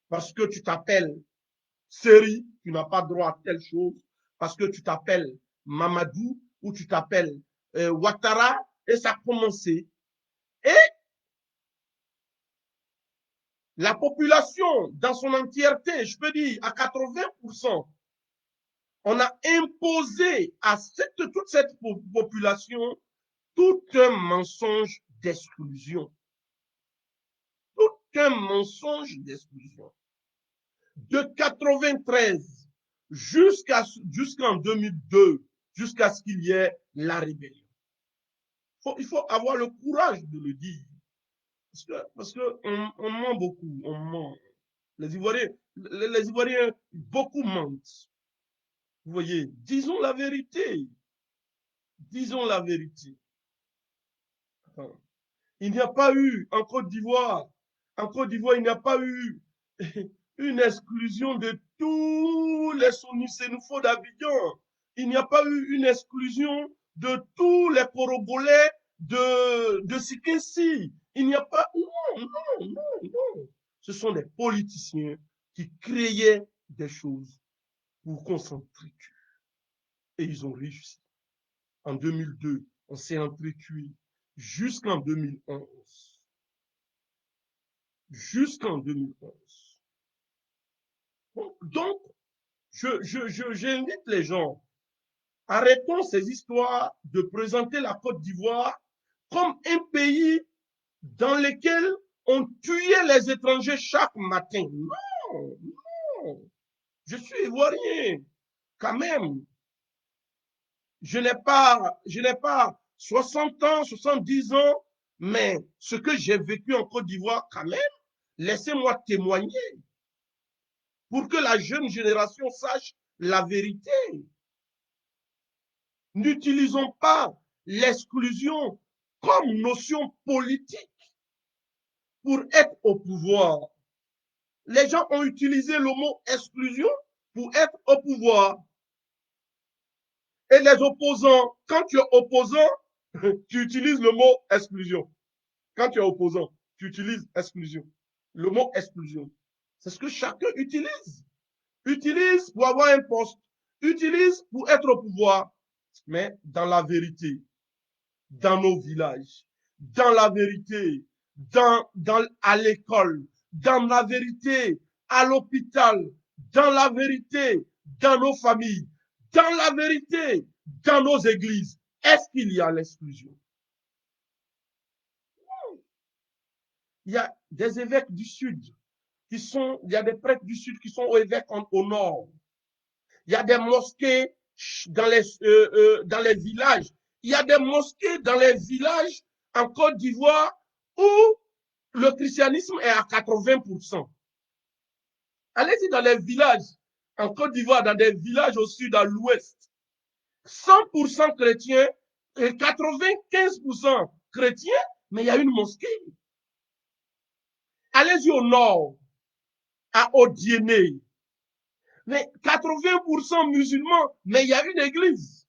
Parce que tu t'appelles Seri, tu n'as pas droit à telle chose. Parce que tu t'appelles Mamadou ou tu t'appelles Ouattara, et ça a commencé. Et la population, dans son entièreté, je peux dire à 80%, on a imposé à toute cette population tout un mensonge d'exclusion. Tout un mensonge d'exclusion. De 93 jusqu'en 2002, jusqu'à ce qu'il y ait la rébellion. Il faut avoir le courage de le dire. Parce que on ment beaucoup, on ment. Les Ivoiriens, beaucoup mentent. Vous voyez, disons la vérité. Disons la vérité. Il n'y a pas eu en Côte d'Ivoire, il n'y a pas eu une exclusion de tous les Sénoufos d'Abidjan. Il n'y a pas eu une exclusion de tous les Corogolais de Sikessi. Il n'y a pas. Non, non, non, non. Ce sont des politiciens qui créaient des choses pour qu'on s'entretue. Et ils ont réussi. En 2002, on s'est entretué jusqu'en 2011. jusqu'en 2011. Donc, j'invite les gens, arrêtons ces histoires de présenter la Côte d'Ivoire comme un pays dans lequel on tuait les étrangers chaque matin. Non, non, je suis ivoirien, quand même. Je n'ai pas 60 ans, 70 ans, mais ce que j'ai vécu en Côte d'Ivoire, quand même, laissez-moi témoigner pour que la jeune génération sache la vérité. N'utilisons pas l'exclusion comme notion politique pour être au pouvoir. Les gens ont utilisé le mot exclusion pour être au pouvoir. Et les opposants, quand tu es opposant, tu utilises le mot exclusion. Quand tu es opposant, tu utilises exclusion. Le mot exclusion. C'est ce que chacun utilise. Utilise pour avoir un poste. Utilise pour être au pouvoir. Mais dans la vérité, dans nos villages, dans la vérité, à l'école, dans la vérité, à l'hôpital, dans la vérité, dans nos familles, dans la vérité, dans nos églises. Est-ce qu'il y a l'exclusion? Il y a des évêques du Sud il y a des prêtres du Sud qui sont évêques au Nord. Il y a des mosquées dans les villages. Il y a des mosquées dans les villages en Côte d'Ivoire où le christianisme est à 80%. Allez-y dans les villages en Côte d'Ivoire, dans des villages au sud, à l'ouest. 100% chrétiens et 95% chrétiens, mais il y a une mosquée. Allez-y au nord, à Odiéné. Mais 80% musulmans, mais il y a une église.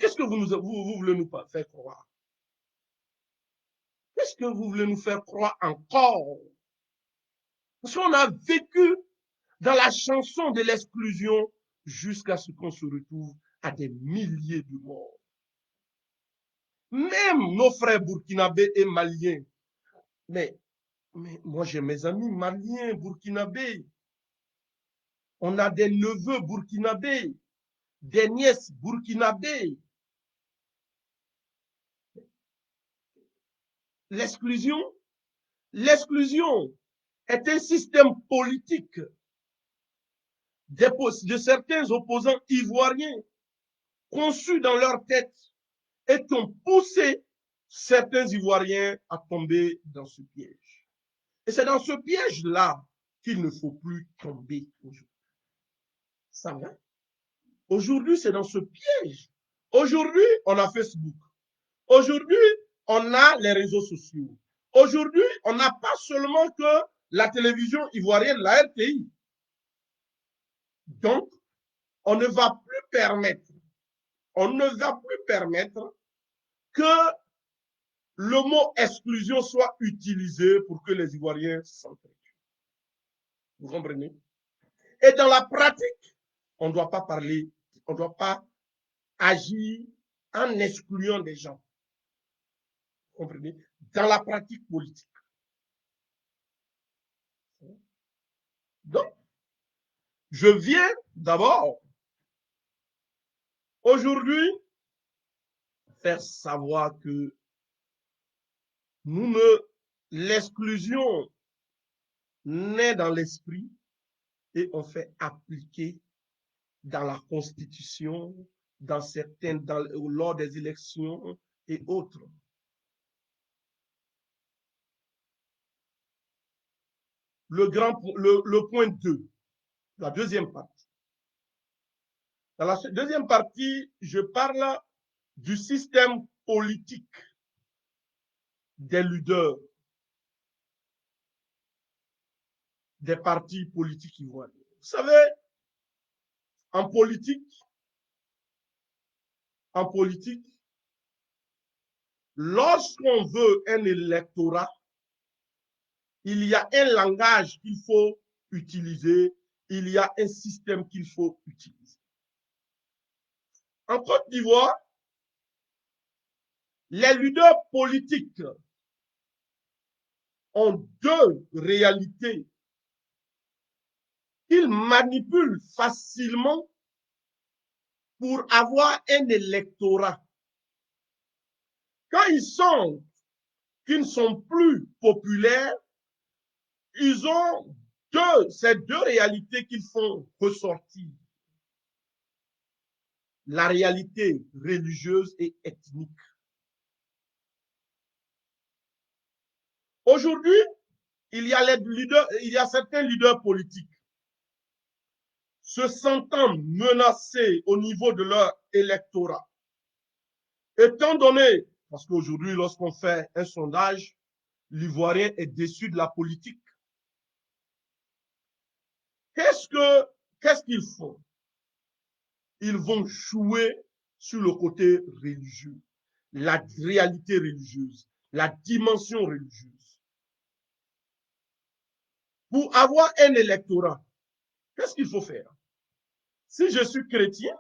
Qu'est-ce que vous voulez nous faire croire? Qu'est-ce que vous voulez nous faire croire encore? Parce qu'on a vécu dans la chanson de l'exclusion jusqu'à ce qu'on se retrouve à des milliers de morts. Même nos frères burkinabés et maliens. Mais moi, j'ai mes amis maliens, burkinabés. On a des neveux burkinabés, des nièces burkinabés. L'exclusion, l'exclusion est un système politique de certains opposants ivoiriens conçus dans leur tête et qui ont poussé certains Ivoiriens à tomber dans ce piège. Et c'est dans ce piège-là qu'il ne faut plus tomber aujourd'hui. Ça va? Aujourd'hui, c'est dans ce piège. Aujourd'hui, on a Facebook. Aujourd'hui, on a les réseaux sociaux. Aujourd'hui, on n'a pas seulement que la télévision ivoirienne, la RTI. Donc, on ne va plus permettre que le mot exclusion soit utilisé pour que les Ivoiriens s'entendent. Vous comprenez? Et dans la pratique, on ne doit pas parler, on ne doit pas agir en excluant des gens. Vous comprenez? Dans la pratique politique. Donc, je viens d'abord aujourd'hui faire savoir que l'exclusion naît dans l'esprit et on fait appliquer dans la Constitution, lors des élections et autres. Le point 2, la deuxième partie. Dans la deuxième partie, je parle du système politique des leaders des partis politiques ivoiriens. Vous savez, en politique, lorsqu'on veut un électorat, il y a un langage qu'il faut utiliser, il y a un système qu'il faut utiliser. En Côte d'Ivoire, les leaders politiques ont deux réalités qu'ils manipulent facilement pour avoir un électorat. Quand ils sentent qu'ils ne sont plus populaires, ils ont ces deux réalités qu'ils font ressortir. La réalité religieuse et ethnique. Aujourd'hui, il y a certains leaders politiques se sentant menacés au niveau de leur électorat. Étant donné, parce qu'aujourd'hui, lorsqu'on fait un sondage, l'Ivoirien est déçu de la politique. Qu'est-ce qu'ils font? Ils vont jouer sur le côté religieux, la réalité religieuse, la dimension religieuse. Pour avoir un électorat, qu'est-ce qu'il faut faire? Si je suis chrétien,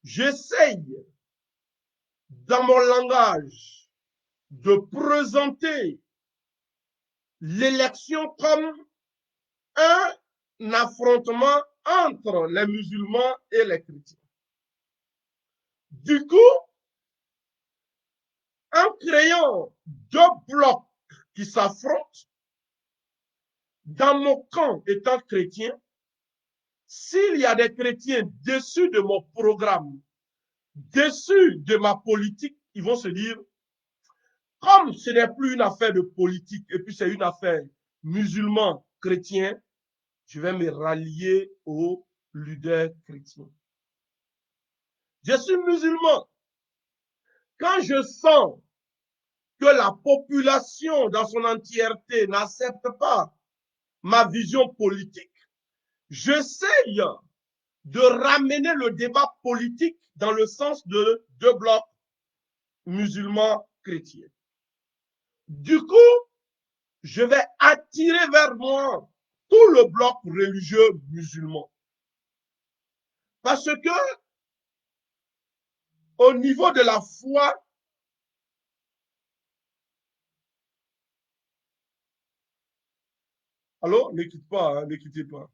j'essaye dans mon langage de présenter l'élection comme un affrontement entre les musulmans et les chrétiens. Du coup, en créant deux blocs qui s'affrontent, dans mon camp étant chrétien, s'il y a des chrétiens déçus de mon programme, déçus de ma politique, ils vont se dire, comme ce n'est plus une affaire de politique, et puis c'est une affaire musulman-chrétien, je vais me rallier aux leaders chrétiens. Je suis musulman. Quand je sens que la population dans son entièreté n'accepte pas ma vision politique, j'essaye de ramener le débat politique dans le sens de deux blocs musulmans chrétiens. Du coup, je vais attirer vers moi tout le bloc religieux musulman. Parce que au niveau de la foi, allô, ne quitte pas, hein, ne quittez pas.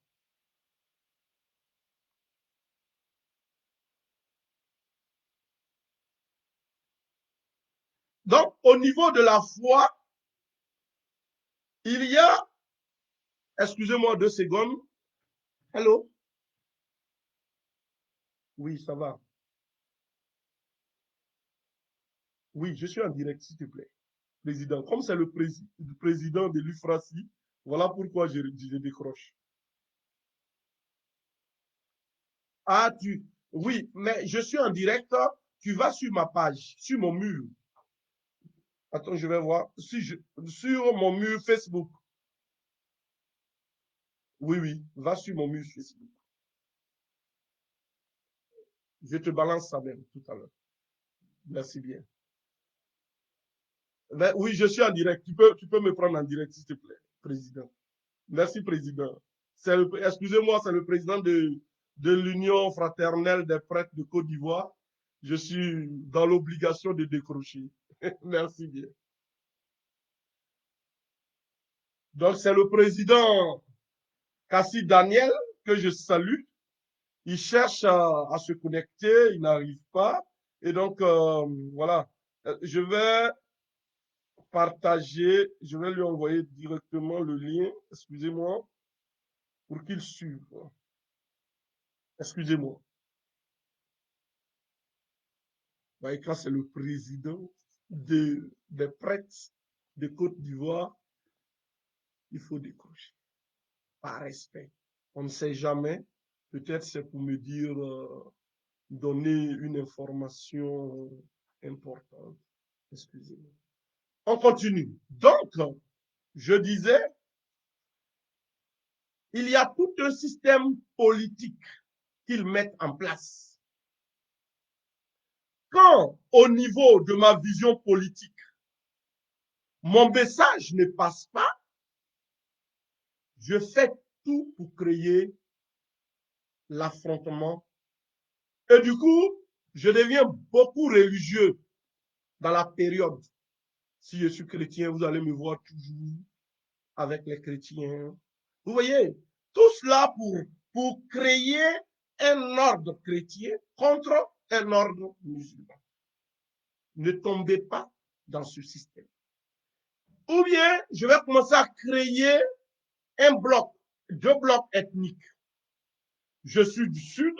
Donc, au niveau de la foi, il y a, excusez-moi 2 secondes, allô, oui, ça va. Oui, je suis en direct, s'il te plaît. Président, comme c'est le président de l'UFRACI, voilà pourquoi je décroche. Ah, oui, mais je suis en direct, tu vas sur ma page, sur mon mur. Attends, je vais voir. Sur mon mur Facebook. Oui, oui, va sur mon mur Facebook. Je te balance ça même tout à l'heure. Merci bien. Mais oui, je suis en direct. Tu peux me prendre en direct, s'il te plaît, président. Merci, président. Excusez-moi, c'est le président de l'Union fraternelle des prêtres de Côte d'Ivoire. Je suis dans l'obligation de décrocher. Merci bien. Donc, c'est le président Kassi Daniel que je salue. Il cherche à se connecter, il n'arrive pas. Et donc, voilà, je vais partager, je vais lui envoyer directement le lien, excusez-moi, pour qu'il suive. Excusez-moi. Voyez, quand c'est le président des prêtres de Côte d'Ivoire, il faut décrocher. Par respect. On ne sait jamais. Peut-être c'est pour me dire, donner une information importante. Excusez-moi. On continue. Donc, je disais, il y a tout un système politique qu'ils mettent en place. Quand, au niveau de ma vision politique, mon message ne passe pas, je fais tout pour créer l'affrontement. Et du coup, je deviens beaucoup religieux dans la période. Si je suis chrétien, vous allez me voir toujours avec les chrétiens. Vous voyez, tout cela pour créer un ordre chrétien contre un ordre musulman. Ne tombez pas dans ce système. Ou bien, je vais commencer à créer un bloc, deux blocs ethniques. Je suis du Sud,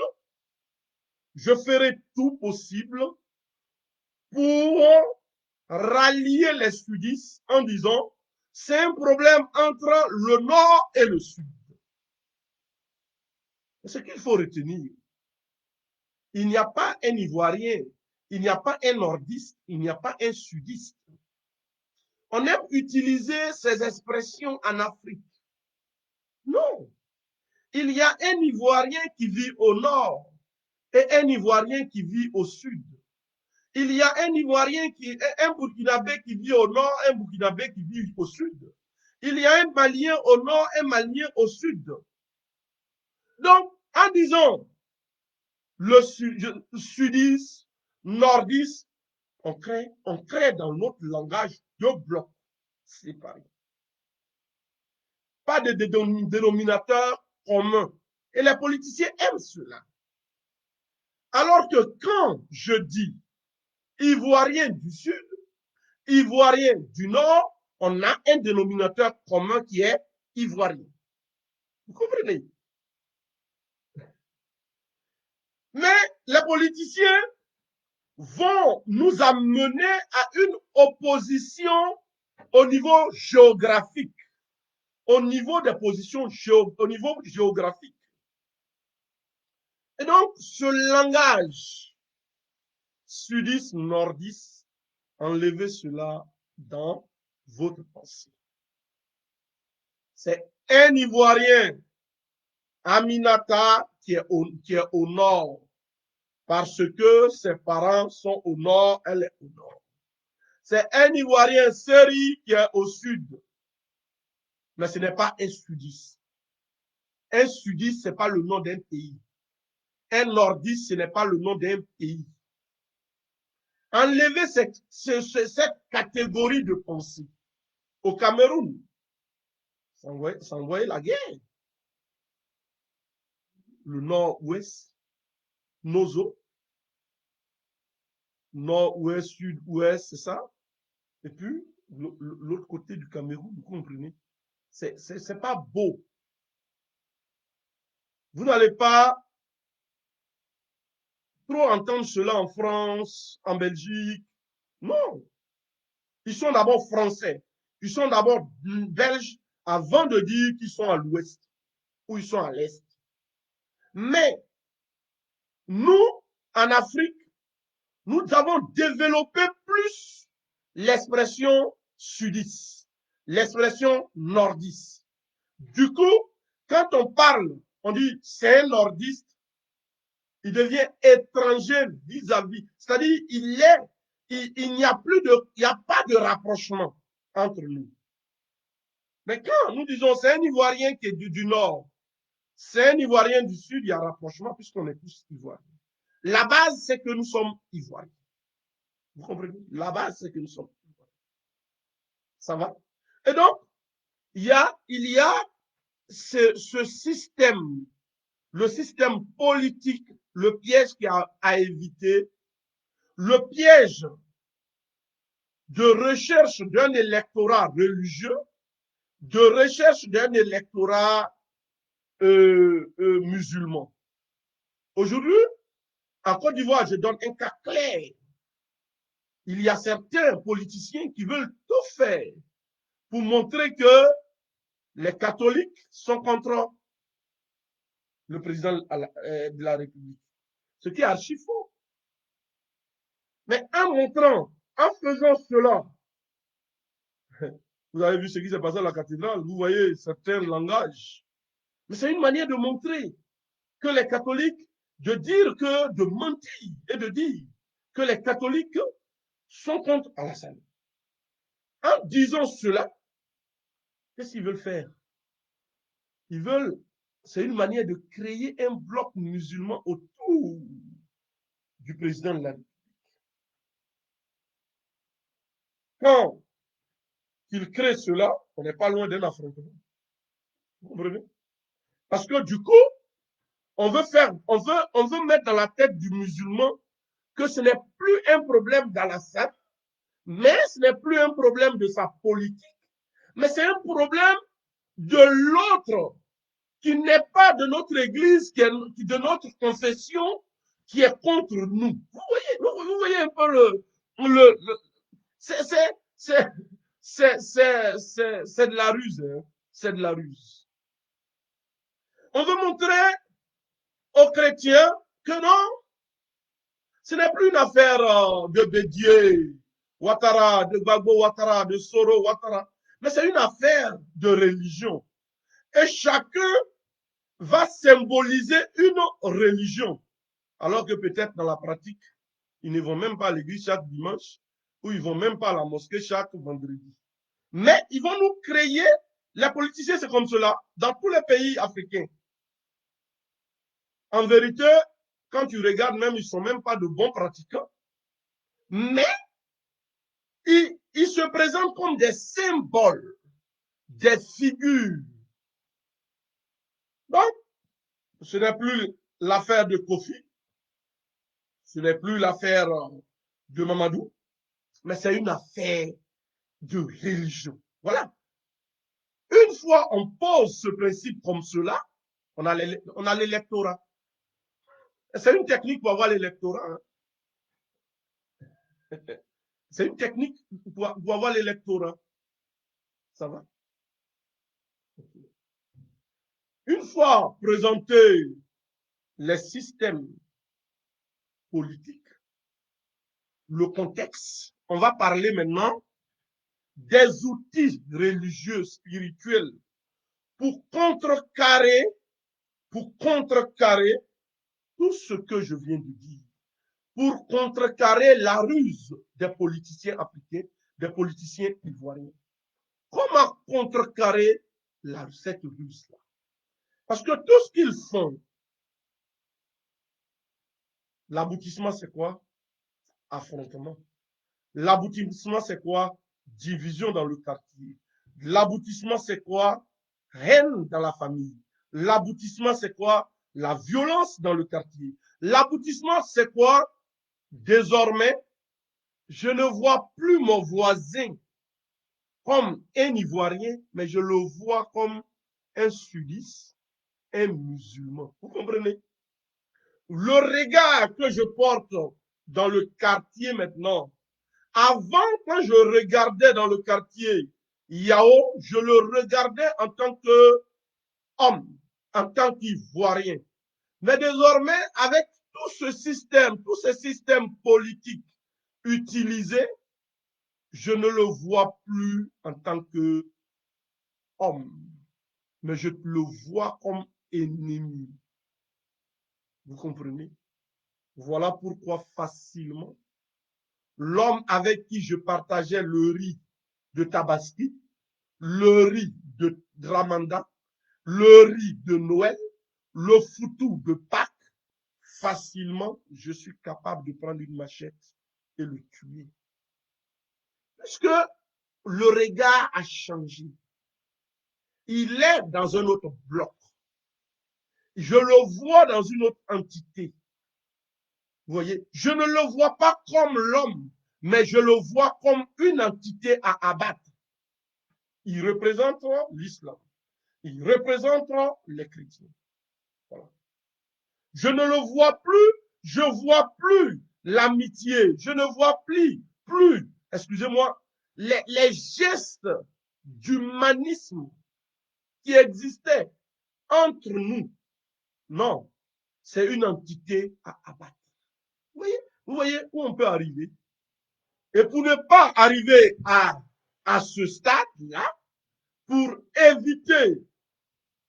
je ferai tout possible pour rallier les sudistes en disant c'est un problème entre le Nord et le Sud. Ce qu'il faut retenir, il n'y a pas un Ivoirien, il n'y a pas un nordiste, il n'y a pas un sudiste. On aime utiliser ces expressions en Afrique. Non. Il y a un Ivoirien qui vit au nord et un Ivoirien qui vit au sud. Il y a un Ivoirien un Burkinabé qui vit au nord, un Burkinabé qui vit au sud. Il y a un Malien au nord, un Malien au sud. Donc, en disant le sudiste, nordiste, on crée dans notre langage deux blocs séparés. Pas de dénominateur commun. Et les politiciens aiment cela. Alors que quand je dis Ivoirien du Sud, Ivoirien du Nord, on a un dénominateur commun qui est Ivoirien. Vous comprenez? Mais les politiciens vont nous amener à une opposition au niveau géographique, au niveau des positions, au niveau géographique. Et donc, ce langage sudiste, nordiste, enlevez cela dans votre pensée. C'est un Ivoirien, Aminata, qui est au nord, parce que ses parents sont au nord, elle est au nord. C'est un Ivoirien, Seri, qui est au sud, mais ce n'est pas un sudiste. Un sudiste, ce n'est pas le nom d'un pays. Un nordiste, ce n'est pas le nom d'un pays. Enlevez cette catégorie de pensée. Au Cameroun, ça envoyait la guerre. Le nord-ouest, Nozo, nord-ouest, sud-ouest, c'est ça. Et puis, l'autre côté du Cameroun, vous comprenez? C'est pas beau. Vous n'allez pas trop entendre cela en France, en Belgique. Non. Ils sont d'abord français. Ils sont d'abord belges avant de dire qu'ils sont à l'ouest ou ils sont à l'est. Mais nous, en Afrique, nous avons développé plus l'expression sudiste, l'expression nordiste. Du coup, quand on parle, on dit c'est un nordiste, il devient étranger vis-à-vis. C'est-à-dire, il n'y a pas de rapprochement entre nous. Mais quand nous disons c'est un Ivoirien qui est du Nord, c'est un Ivoirien du Sud, il y a rapprochement puisqu'on est tous Ivoiriens. La base, c'est que nous sommes Ivoiriens. Vous comprenez? La base, c'est que nous sommes Ivoiriens. Ça va? Et donc, il y a ce système, le système politique, le piège qui a à éviter, le piège de recherche d'un électorat religieux, de recherche d'un électorat musulman. Aujourd'hui, en Côte d'Ivoire, je donne un cas clair. Il y a certains politiciens qui veulent tout faire pour montrer que les catholiques sont contre le président de la République. Ce qui est archi faux. Mais en montrant, en faisant cela, vous avez vu ce qui s'est passé à la cathédrale, vous voyez certains langages. Mais c'est une manière de montrer que les catholiques, de mentir et de dire que les catholiques sont contre Alassane. En disant cela, qu'est-ce qu'ils veulent faire? Ils veulent, c'est une manière de créer un bloc musulman autour du président de la République. Quand qu'il crée cela, on n'est pas loin d'un affrontement. Vous comprenez? Parce que du coup, on veut mettre dans la tête du musulman que ce n'est plus un problème d'Al-Assad, mais ce n'est plus un problème de sa politique, mais c'est un problème de l'autre qui n'est pas de notre église, qui est de notre confession, qui est contre nous. Vous voyez un peu c'est de la ruse, hein? C'est de la ruse. On veut montrer aux chrétiens que non, ce n'est plus une affaire de Bédier, Ouattara, de Gbagbo Ouattara, de Soro Ouattara, mais c'est une affaire de religion. Et chacun va symboliser une religion, alors que peut-être dans la pratique, ils ne vont même pas à l'église chaque dimanche, ou ils ne vont même pas à la mosquée chaque vendredi. Mais ils vont nous créer, les politiciens c'est comme cela, dans tous les pays africains. En vérité, quand tu regardes même, ils ne sont même pas de bons pratiquants, mais ils se présentent comme des symboles, des figures. Donc, ce n'est plus l'affaire de Kofi, ce n'est plus l'affaire de Mamadou, mais c'est une affaire de religion. Voilà. Une fois on pose ce principe comme cela, on a l'électorat. C'est une technique pour avoir l'électorat. Hein. C'est une technique pour avoir l'électorat. Ça va? Une fois présenté les systèmes politiques, le contexte, on va parler maintenant des outils religieux, spirituels pour contrecarrer tout ce que je viens de dire, pour contrecarrer la ruse des politiciens africains, des politiciens ivoiriens. Comment contrecarrer cette ruse-là? Parce que tout ce qu'ils font, l'aboutissement, c'est quoi? Affrontement. L'aboutissement, c'est quoi? Division dans le quartier. L'aboutissement, c'est quoi? Haine dans la famille. L'aboutissement, c'est quoi? La violence dans le quartier. L'aboutissement, c'est quoi? Désormais, je ne vois plus mon voisin comme un Ivoirien, mais je le vois comme un sudiste, un musulman. Vous comprenez? Le regard que je porte dans le quartier maintenant, avant, quand je regardais dans le quartier Yao, je le regardais en tant qu'homme, en tant qu'Ivoirien. Mais désormais, avec tous ces systèmes politiques utilisés, je ne le vois plus en tant qu'homme, mais je le vois comme ennemi. Vous comprenez? Voilà pourquoi facilement, l'homme avec qui je partageais le riz de Tabaski, le riz de Dramanda, le riz de Noël, le foutou de Pâques, facilement, je suis capable de prendre une machette et le tuer. Parce que le regard a changé. Il est dans un autre bloc. Je le vois dans une autre entité. Vous voyez, je ne le vois pas comme l'homme, mais je le vois comme une entité à abattre. Il représente l'islam. Il représente les chrétiens. Voilà. Je ne le vois plus, je vois plus l'amitié, je ne vois plus, excusez-moi, les gestes d'humanisme qui existaient entre nous. Non, c'est une entité à abattre. Vous voyez où on peut arriver? Et pour ne pas arriver à ce stade-là, pour éviter,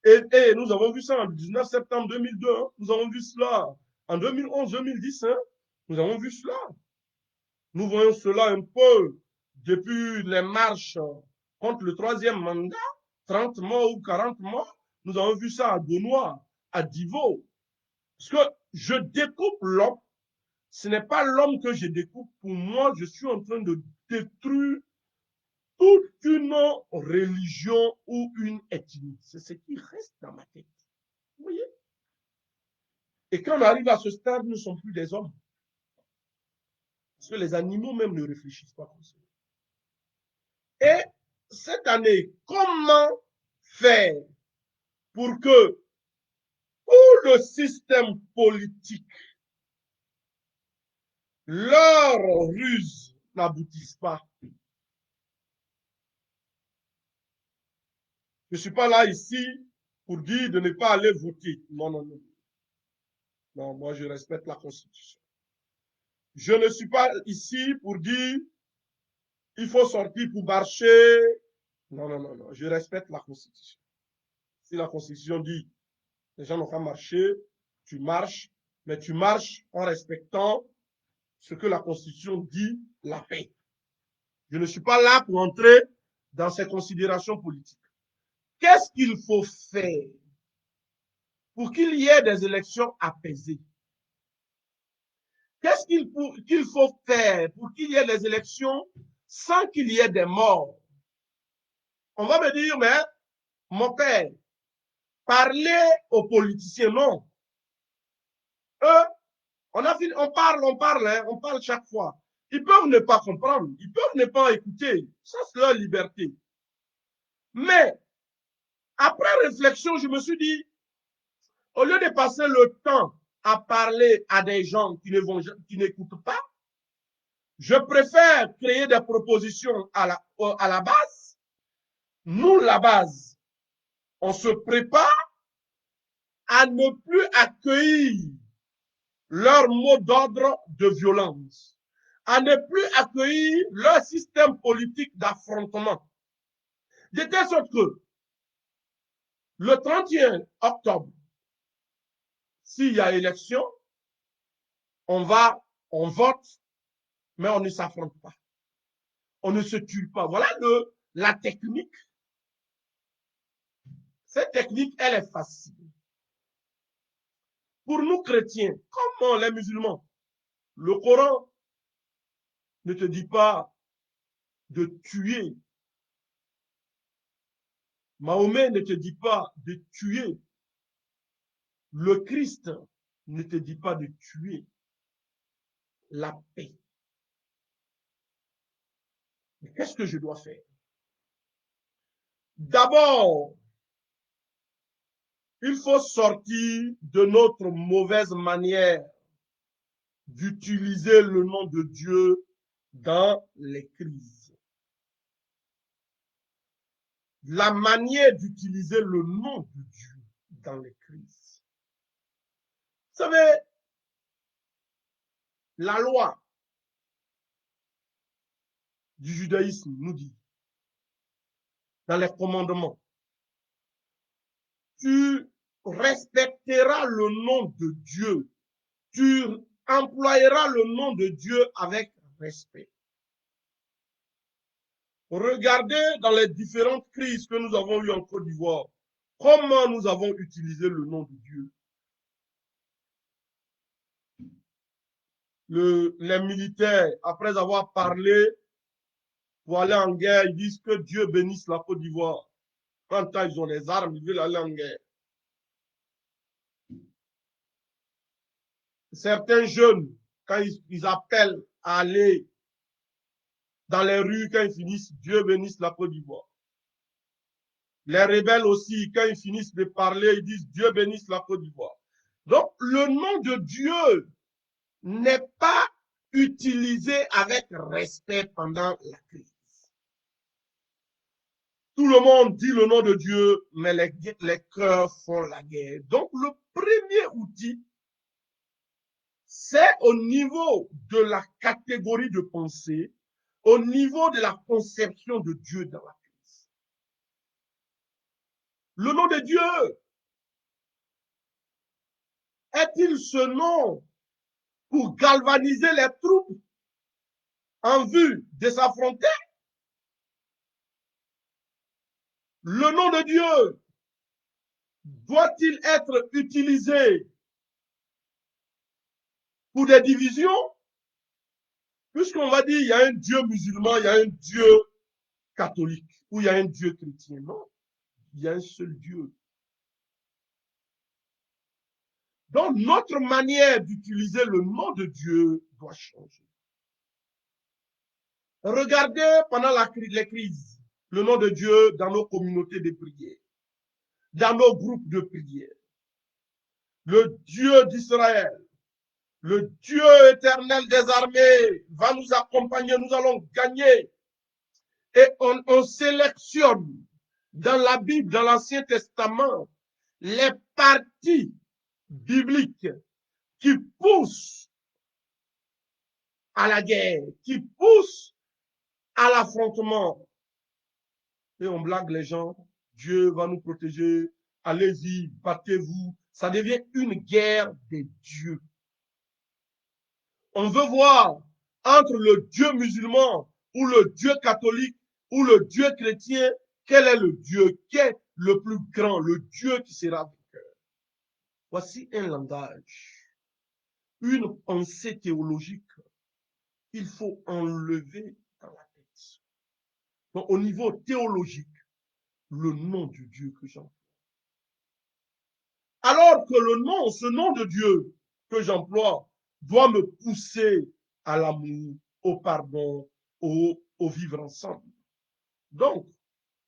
et nous avons vu ça en 19 septembre 2002, hein, nous avons vu cela en 2011-2010, hein, nous avons vu cela. Nous voyons cela un peu depuis les marches contre le troisième mandat, 30 morts ou 40 morts. Nous avons vu ça à Donois, à Divo. Parce que je découpe l'homme, ce n'est pas l'homme que je découpe. Pour moi, je suis en train de détruire toute une religion ou une ethnie. C'est ce qui reste dans ma tête. Vous voyez? Et quand on arrive à ce stade, nous ne sommes plus des hommes. Parce que les animaux même ne réfléchissent pas comme ça. Et cette année, comment faire pour que tout le système politique, leurs ruses n'aboutissent pas? Je ne suis pas là ici pour dire de ne pas aller voter. Non, non, non. Non, moi je respecte la Constitution. Je ne suis pas ici pour dire il faut sortir pour marcher. Non, non, non, non. Je respecte la Constitution. Si la Constitution dit les gens n'ont qu'à marcher, tu marches, mais tu marches en respectant ce que la Constitution dit, la paix. Je ne suis pas là pour entrer dans ces considérations politiques. Qu'est-ce qu'il faut faire pour qu'il y ait des élections apaisées? Qu'est-ce qu'il faut faire pour qu'il y ait des élections sans qu'il y ait des morts? On va me dire, mais mon père, parler aux politiciens, non. Eux, on parle chaque fois. Ils peuvent ne pas comprendre, ils peuvent ne pas écouter. Ça, c'est leur liberté. Mais, après réflexion, je me suis dit, au lieu de passer le temps à parler à des gens qui n'écoutent pas, je préfère créer des propositions à la base. Nous, la base, on se prépare à ne plus accueillir leur mot d'ordre de violence, à ne plus accueillir leur système politique d'affrontement. De telle sorte que le 31 octobre, s'il y a élection, on vote, mais on ne s'affronte pas. On ne se tue pas. Voilà la technique. Cette technique, elle est facile. Pour nous chrétiens, comme les musulmans, le Coran ne te dit pas de tuer. Mahomet ne te dit pas de tuer. Le Christ ne te dit pas de tuer. La paix. Mais qu'est-ce que je dois faire? D'abord, il faut sortir de notre mauvaise manière d'utiliser le nom de Dieu dans les crises. La manière d'utiliser le nom de Dieu dans les crises. Vous savez, la loi du judaïsme nous dit, dans les commandements, tu respecteras le nom de Dieu, tu employeras le nom de Dieu avec respect. Regardez dans les différentes crises que nous avons eues en Côte d'Ivoire, comment nous avons utilisé le nom de Dieu. Les militaires, après avoir parlé pour aller en guerre, ils disent que Dieu bénisse la Côte d'Ivoire. Quand ils ont les armes, ils veulent aller en guerre. Certains jeunes, quand ils appellent à aller dans les rues, quand ils finissent, Dieu bénisse la Côte d'Ivoire. Les rebelles aussi, quand ils finissent de parler, ils disent Dieu bénisse la Côte d'Ivoire. Donc, le nom de Dieu n'est pas utilisé avec respect pendant la crise. Tout le monde dit le nom de Dieu, mais les cœurs font la guerre. Donc, le premier outil, c'est au niveau de la catégorie de pensée, au niveau de la conception de Dieu dans la crise. Le nom de Dieu est-il ce nom pour galvaniser les troupes en vue de s'affronter? Le nom de Dieu doit-il être utilisé pour des divisions? Puisqu'on va dire il y a un Dieu musulman, il y a un Dieu catholique où il y a un Dieu chrétien. Non, il y a un seul Dieu. Donc, notre manière d'utiliser le nom de Dieu doit changer. Regardez pendant les crises le nom de Dieu dans nos communautés de prière, dans nos groupes de prière. Le Dieu d'Israël, le Dieu éternel des armées va nous accompagner, nous allons gagner. Et on sélectionne dans la Bible, dans l'Ancien Testament, les parties bibliques qui poussent à la guerre, qui poussent à l'affrontement. Et on blague les gens, Dieu va nous protéger, allez-y, battez-vous. Ça devient une guerre des dieux. On veut voir entre le Dieu musulman ou le Dieu catholique ou le Dieu chrétien, quel est le Dieu qui est le plus grand, le Dieu qui sera vainqueur. Voici un langage, une pensée théologique qu'il faut enlever dans la tête. Donc, au niveau théologique, le nom de Dieu que j'emploie. Alors que le nom, ce nom de Dieu que j'emploie, doit me pousser à l'amour, au pardon, au vivre ensemble. Donc,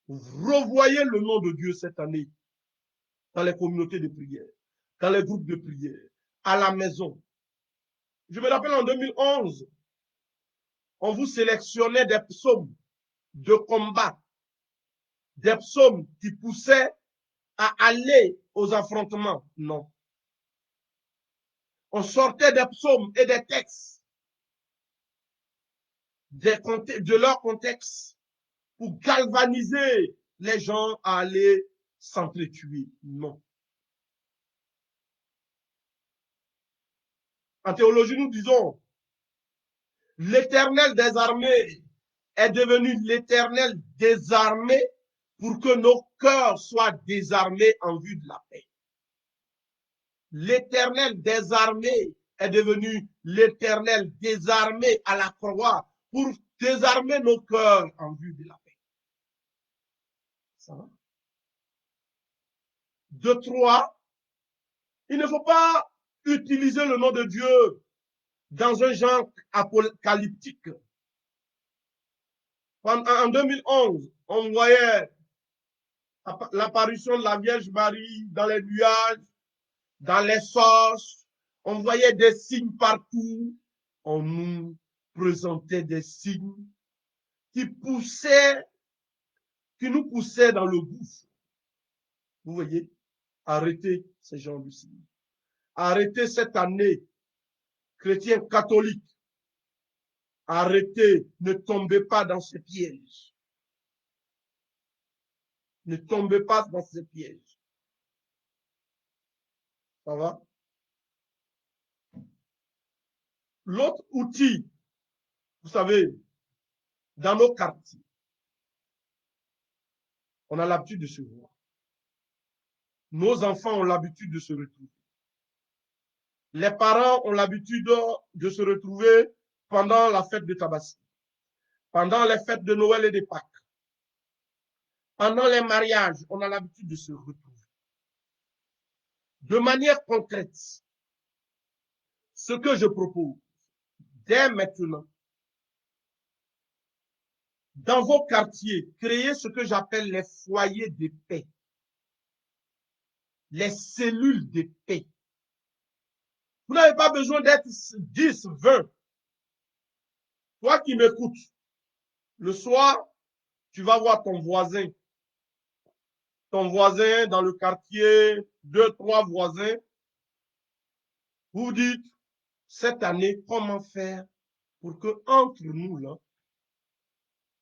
revoyez le nom de Dieu cette année dans les communautés de prière, dans les groupes de prière, à la maison. Je me rappelle en 2011, on vous sélectionnait des psaumes de combat, des psaumes qui poussaient à aller aux affrontements. Non. On sortait des psaumes et des textes de leur contexte pour galvaniser les gens à aller s'entretuer. Non. En théologie, nous disons, l'Éternel des armées est devenu l'Éternel des armées pour que nos cœurs soient désarmés en vue de la paix. L'Éternel des armées est devenu l'Éternel des armées à la croix pour désarmer nos cœurs en vue de la paix. Ça va? De trois, il ne faut pas utiliser le nom de Dieu dans un genre apocalyptique. En 2011, on voyait l'apparition de la Vierge Marie dans les nuages, dans les sources, on voyait des signes partout. On nous présentait des signes qui nous poussaient dans le gouffre. Vous voyez, arrêtez ces genres de signes. Arrêtez cette année, chrétiens catholiques. Arrêtez, ne tombez pas dans ces pièges. Ne tombez pas dans ces pièges. Ça va? L'autre outil, vous savez, dans nos quartiers, on a l'habitude de se voir. Nos enfants ont l'habitude de se retrouver. Les parents ont l'habitude de se retrouver pendant la fête de Tabaski, pendant les fêtes de Noël et de Pâques. Pendant les mariages, on a l'habitude de se retrouver. De manière concrète, ce que je propose, dès maintenant, dans vos quartiers, créez ce que j'appelle les foyers de paix, les cellules de paix. Vous n'avez pas besoin d'être 10, 20. Toi qui m'écoutes, le soir, tu vas voir ton voisin dans le quartier, 2, 3 voisins. Vous dites, cette année, comment faire pour que entre nous, là,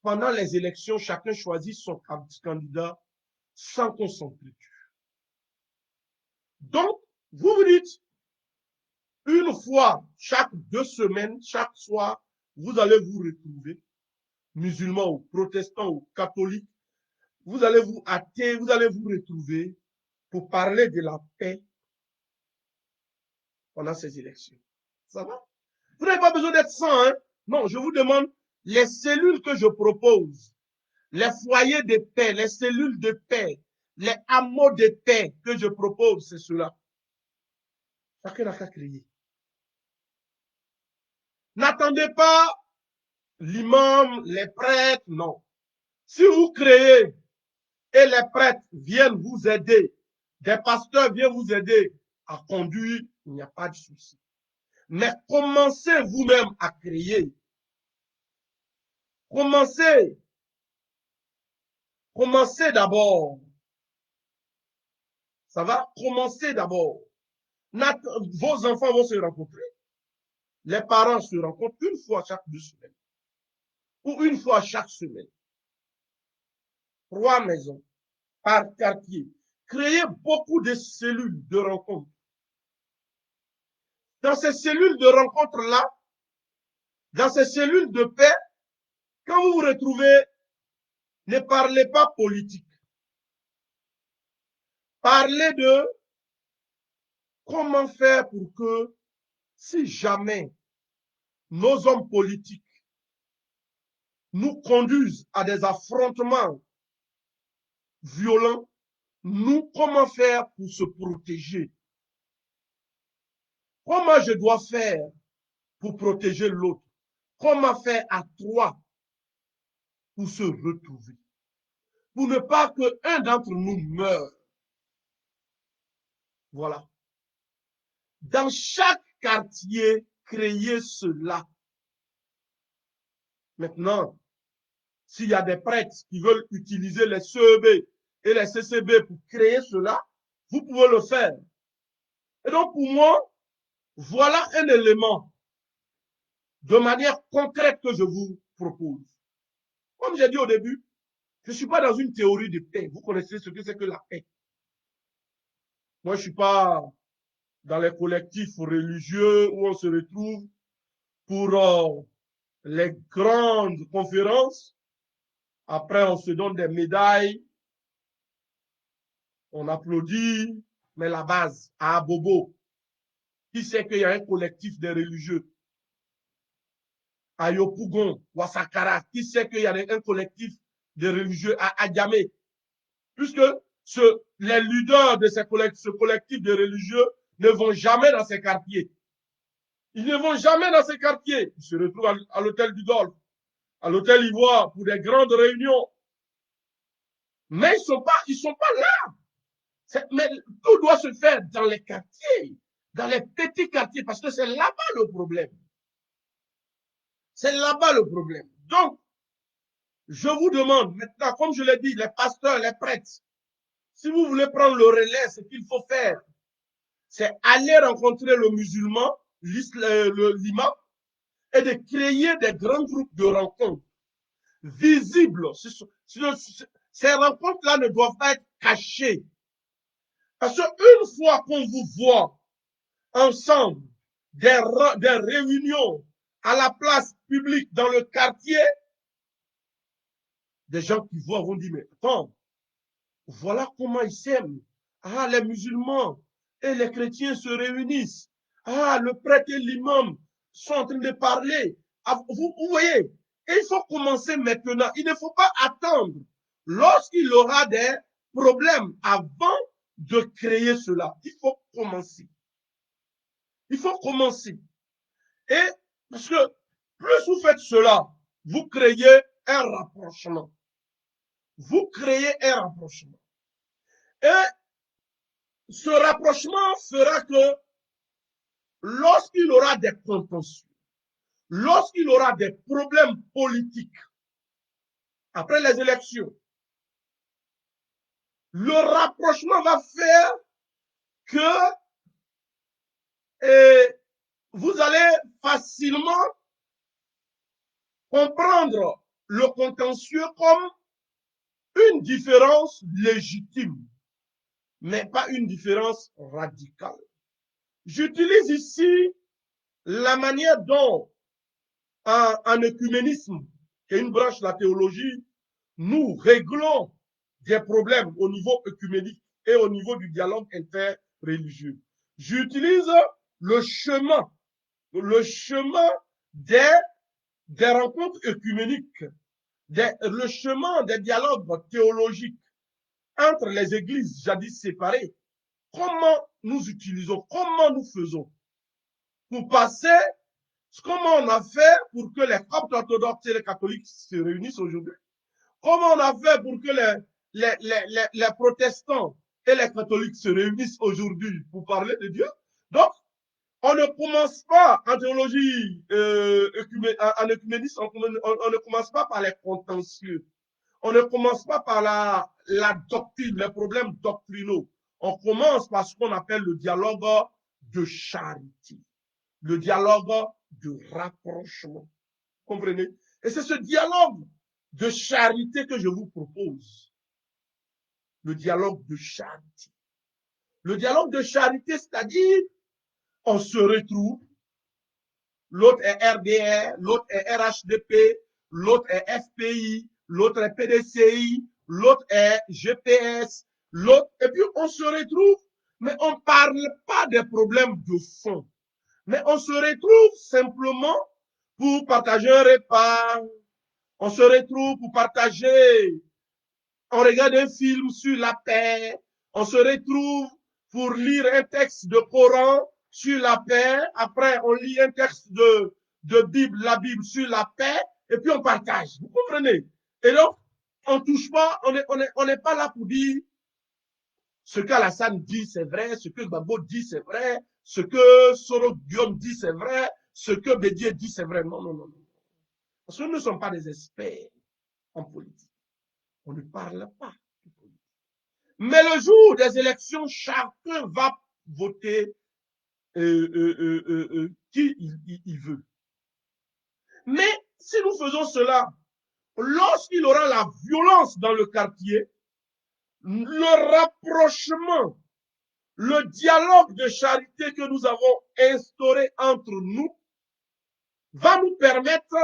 pendant les élections, chacun choisisse son candidat sans qu'on s'entretue. Donc, vous vous dites, une fois chaque 2 semaines, chaque soir, vous allez vous retrouver, musulmans ou protestants ou catholiques, vous allez vous hâter, vous allez vous retrouver pour parler de la paix pendant ces élections. Ça va? Vous n'avez pas besoin d'être 100, hein? Non, je vous demande les cellules que je propose les foyers de paix, les cellules de paix, les hameaux de paix que je propose, c'est cela. Chacun n'a qu'à crier. N'attendez pas l'imam, les prêtres, non. Si vous créez et les prêtres viennent vous aider, des pasteurs viennent vous aider à conduire, il n'y a pas de souci. Mais commencez vous-même à créer. Commencez. Commencez d'abord. Ça va? Commencez d'abord. Vos enfants vont se rencontrer. Les parents se rencontrent une fois chaque 2 semaines. Ou une fois chaque semaine. 3 maisons par quartier. Créez beaucoup de cellules de rencontre. Dans ces cellules de rencontre-là, dans ces cellules de paix, quand vous vous retrouvez, ne parlez pas politique. Parlez de comment faire pour que, si jamais nos hommes politiques nous conduisent à des affrontements violents, nous, comment faire pour se protéger? Comment je dois faire pour protéger l'autre? Comment faire à 3 pour se retrouver? Pour ne pas qu'un d'entre nous meure. Voilà. Dans chaque quartier, créez cela. Maintenant, s'il y a des prêtres qui veulent utiliser les CEB et les CCB pour créer cela, vous pouvez le faire. Et donc, pour moi, voilà un élément de manière concrète que je vous propose. Comme j'ai dit au début, je ne suis pas dans une théorie de paix. Vous connaissez ce que c'est que la paix. Moi, je ne suis pas dans les collectifs religieux où on se retrouve pour les grandes conférences. Après, on se donne des médailles, on applaudit, mais la base, à Bobo, qui sait qu'il y a un collectif des religieux? À Yopougon, ou à Sakara, qui sait qu'il y a un collectif des religieux à Adjamé? Puisque les leaders de ce collectif de religieux ne vont jamais dans ces quartiers. Ils ne vont jamais dans ces quartiers. Ils se retrouvent à l'hôtel du Golfe, à l'hôtel Ivoire pour des grandes réunions. Mais ils sont pas là. Mais tout doit se faire dans les quartiers, dans les petits quartiers, parce que c'est là-bas le problème. C'est là-bas le problème. Donc, je vous demande maintenant, comme je l'ai dit, les pasteurs, les prêtres, si vous voulez prendre le relais, ce qu'il faut faire, c'est aller rencontrer le musulman, l'imam, et de créer des grands groupes de rencontres visibles. Ces rencontres-là ne doivent pas être cachées. Parce qu'une fois qu'on vous voit ensemble, des réunions à la place publique dans le quartier, des gens qui voient vont dire, mais attends, voilà comment ils s'aiment. Ah, les musulmans et les chrétiens se réunissent. Ah, le prêtre et l'imam sont en train de parler. Ah, vous voyez, et il faut commencer maintenant. Il ne faut pas attendre lorsqu'il aura des problèmes avant de créer cela. Il faut commencer. Il faut commencer. Et parce que plus vous faites cela, vous créez un rapprochement. Vous créez un rapprochement. Et ce rapprochement fera que lorsqu'il aura des contentieux, lorsqu'il aura des problèmes politiques après les élections, le rapprochement va faire que vous allez facilement comprendre le contentieux comme une différence légitime, mais pas une différence radicale. J'utilise ici la manière dont, en œcuménisme, qui est une branche de la théologie, nous réglons des problèmes au niveau œcuménique et au niveau du dialogue interreligieux. J'utilise le chemin des rencontres œcuméniques le chemin des dialogues théologiques entre les églises jadis séparées, comment nous utilisons, comment nous faisons pour passer, comment on a fait pour que les coptes orthodoxes et les catholiques se réunissent aujourd'hui, comment on a fait pour que les protestants et les catholiques se réunissent aujourd'hui pour parler de Dieu. Donc, on ne commence pas en théologie, en œcuménisme, on ne commence pas par les contentieux. On ne commence pas par la doctrine, les problèmes doctrinaux. On commence par ce qu'on appelle le dialogue de charité, le dialogue de rapprochement. Comprenez? Et c'est ce dialogue de charité que je vous propose. Le dialogue de charité. Le dialogue de charité, c'est-à-dire, on se retrouve, l'autre est RDR, l'autre est RHDP, l'autre est FPI, l'autre est PDCI, l'autre est GPS, l'autre, et puis on se retrouve, mais on ne parle pas des problèmes de fond, mais on se retrouve simplement pour partager un repas, on se retrouve pour partager, on regarde un film sur la paix, on se retrouve pour lire un texte de Coran sur la paix, après on lit un texte de Bible, la Bible sur la paix, et puis on partage. Vous comprenez? Et donc, on touche pas, on n'est pas là pour dire ce qu'Alassane dit, c'est vrai, ce que Gbagbo dit, c'est vrai, ce que Soro Guillaume dit, c'est vrai, ce que Bédier dit, c'est vrai. Non, non, non, non. Parce que nous ne sommes pas des experts en politique. On ne parle pas de politique. Mais le jour des élections, chacun va voter qui il veut. Mais si nous faisons cela, lorsqu'il aura la violence dans le quartier, le rapprochement, le dialogue de charité que nous avons instauré entre nous va nous permettre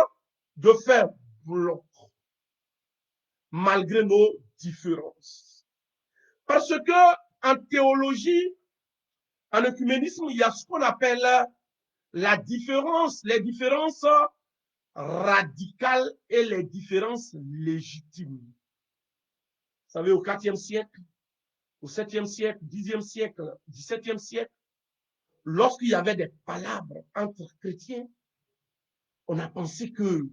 de faire bloc malgré nos différences. Parce que en théologie, en œcuménisme, il y a ce qu'on appelle la différence, les différences radicales et les différences légitimes. Vous savez, au IVe siècle, au 7e siècle, 10e siècle, 17e siècle, lorsqu'il y avait des palabres entre chrétiens, on a pensé que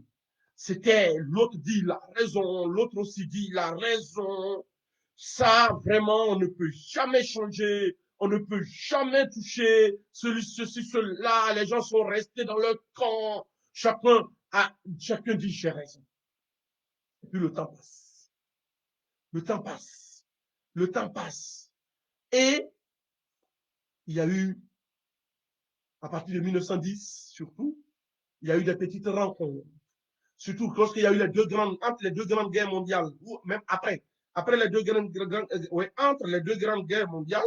c'était l'autre dit la raison, l'autre aussi dit la raison. Ça, vraiment, on ne peut jamais changer, on ne peut jamais toucher ceci, cela. Les gens sont restés dans leur camp. Chacun dit j'ai raison. Et puis le temps passe. Le temps passe. Le temps passe. Et il y a eu, à partir de 1910 surtout, il y a eu des petites rencontres. Surtout lorsqu'il y a eu entre les deux grandes guerres mondiales, ou même après les deux entre les deux grandes guerres mondiales,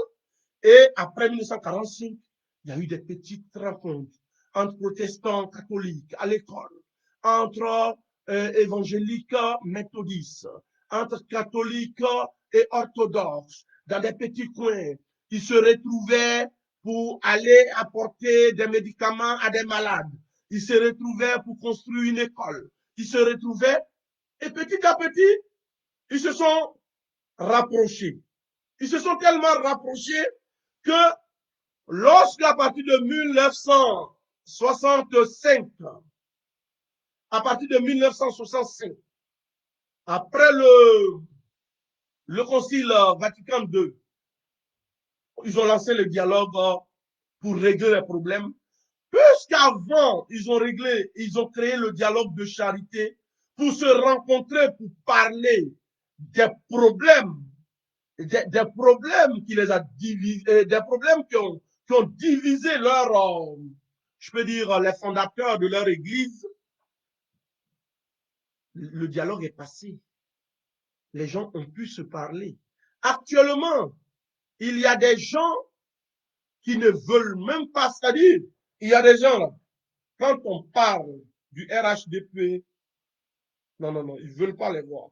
et après 1945, il y a eu des petites rencontres entre protestants, catholiques à l'école, entre évangéliques, méthodistes, entre catholiques et orthodoxes, dans des petits coins. Ils se retrouvaient pour aller apporter des médicaments à des malades. Ils se retrouvaient pour construire une école. Ils se retrouvaient et petit à petit, ils se sont rapprochés. Ils se sont tellement rapprochés que lorsqu'à partir de 1965, à partir de 1965, après le Concile Vatican II, ils ont lancé le dialogue pour régler les problèmes. Puisqu'avant, ils ont créé le dialogue de charité pour se rencontrer, pour parler des problèmes, des problèmes qui les a divisés, des problèmes qui ont divisé leur, je peux dire, les fondateurs de leur église. Le dialogue est passé. Les gens ont pu se parler. Actuellement, il y a des gens qui ne veulent même pas, c'est-à-dire, il y a des gens là, quand on parle du RHDP, non, non, non, ils ne veulent pas les voir.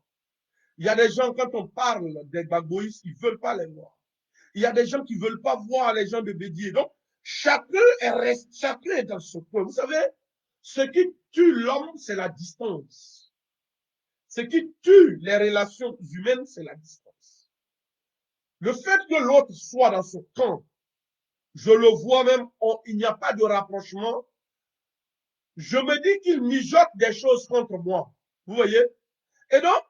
Il y a des gens, quand on parle des Gbagboïstes, ils ne veulent pas les voir. Il y a des gens qui ne veulent pas voir les gens de Bédier. Donc, chacun est dans son coin. Vous savez, ce qui tue l'homme, c'est la distance. Ce qui tue les relations humaines, c'est la distance. Le fait que l'autre soit dans son camp, je le vois même, il n'y a pas de rapprochement. Je me dis qu'il mijote des choses contre moi. Vous voyez? Et donc,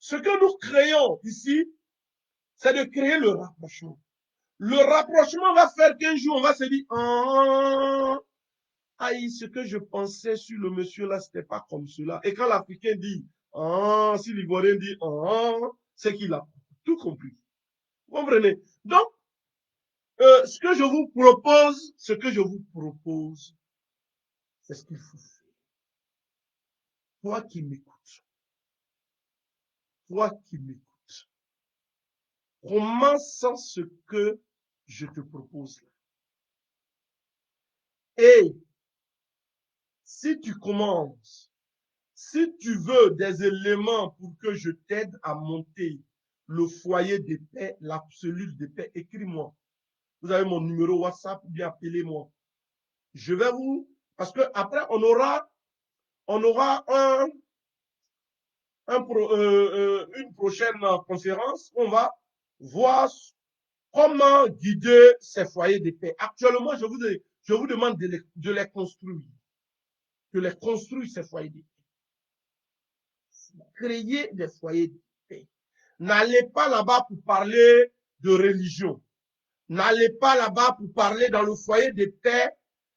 ce que nous créons ici, c'est de créer le rapprochement. Le rapprochement va faire qu'un jour, on va se dire, aïe, ce que je pensais sur le monsieur là, c'était pas comme cela. Et quand l'Africain dit, si l'Ivoirien dit, c'est qu'il a tout compris. Vous comprenez? Donc, ce que je vous propose, c'est ce qu'il faut faire. Toi qui m'écoutes, toi qui m'écoutes, commence ce que je te propose là. Et si tu commences, si tu veux des éléments pour que je t'aide à monter le foyer de paix, la cellule de paix, écris-moi. Vous avez mon numéro WhatsApp ou bien appelez-moi. Je vais vous, parce que après on aura une prochaine conférence. On va voir comment guider ces foyers de paix. Actuellement, je vous demande de les construire. De les construire, ces foyers de paix. Créer des foyers de paix. N'allez pas là-bas pour parler de religion. N'allez pas là-bas pour parler dans le foyer de paix.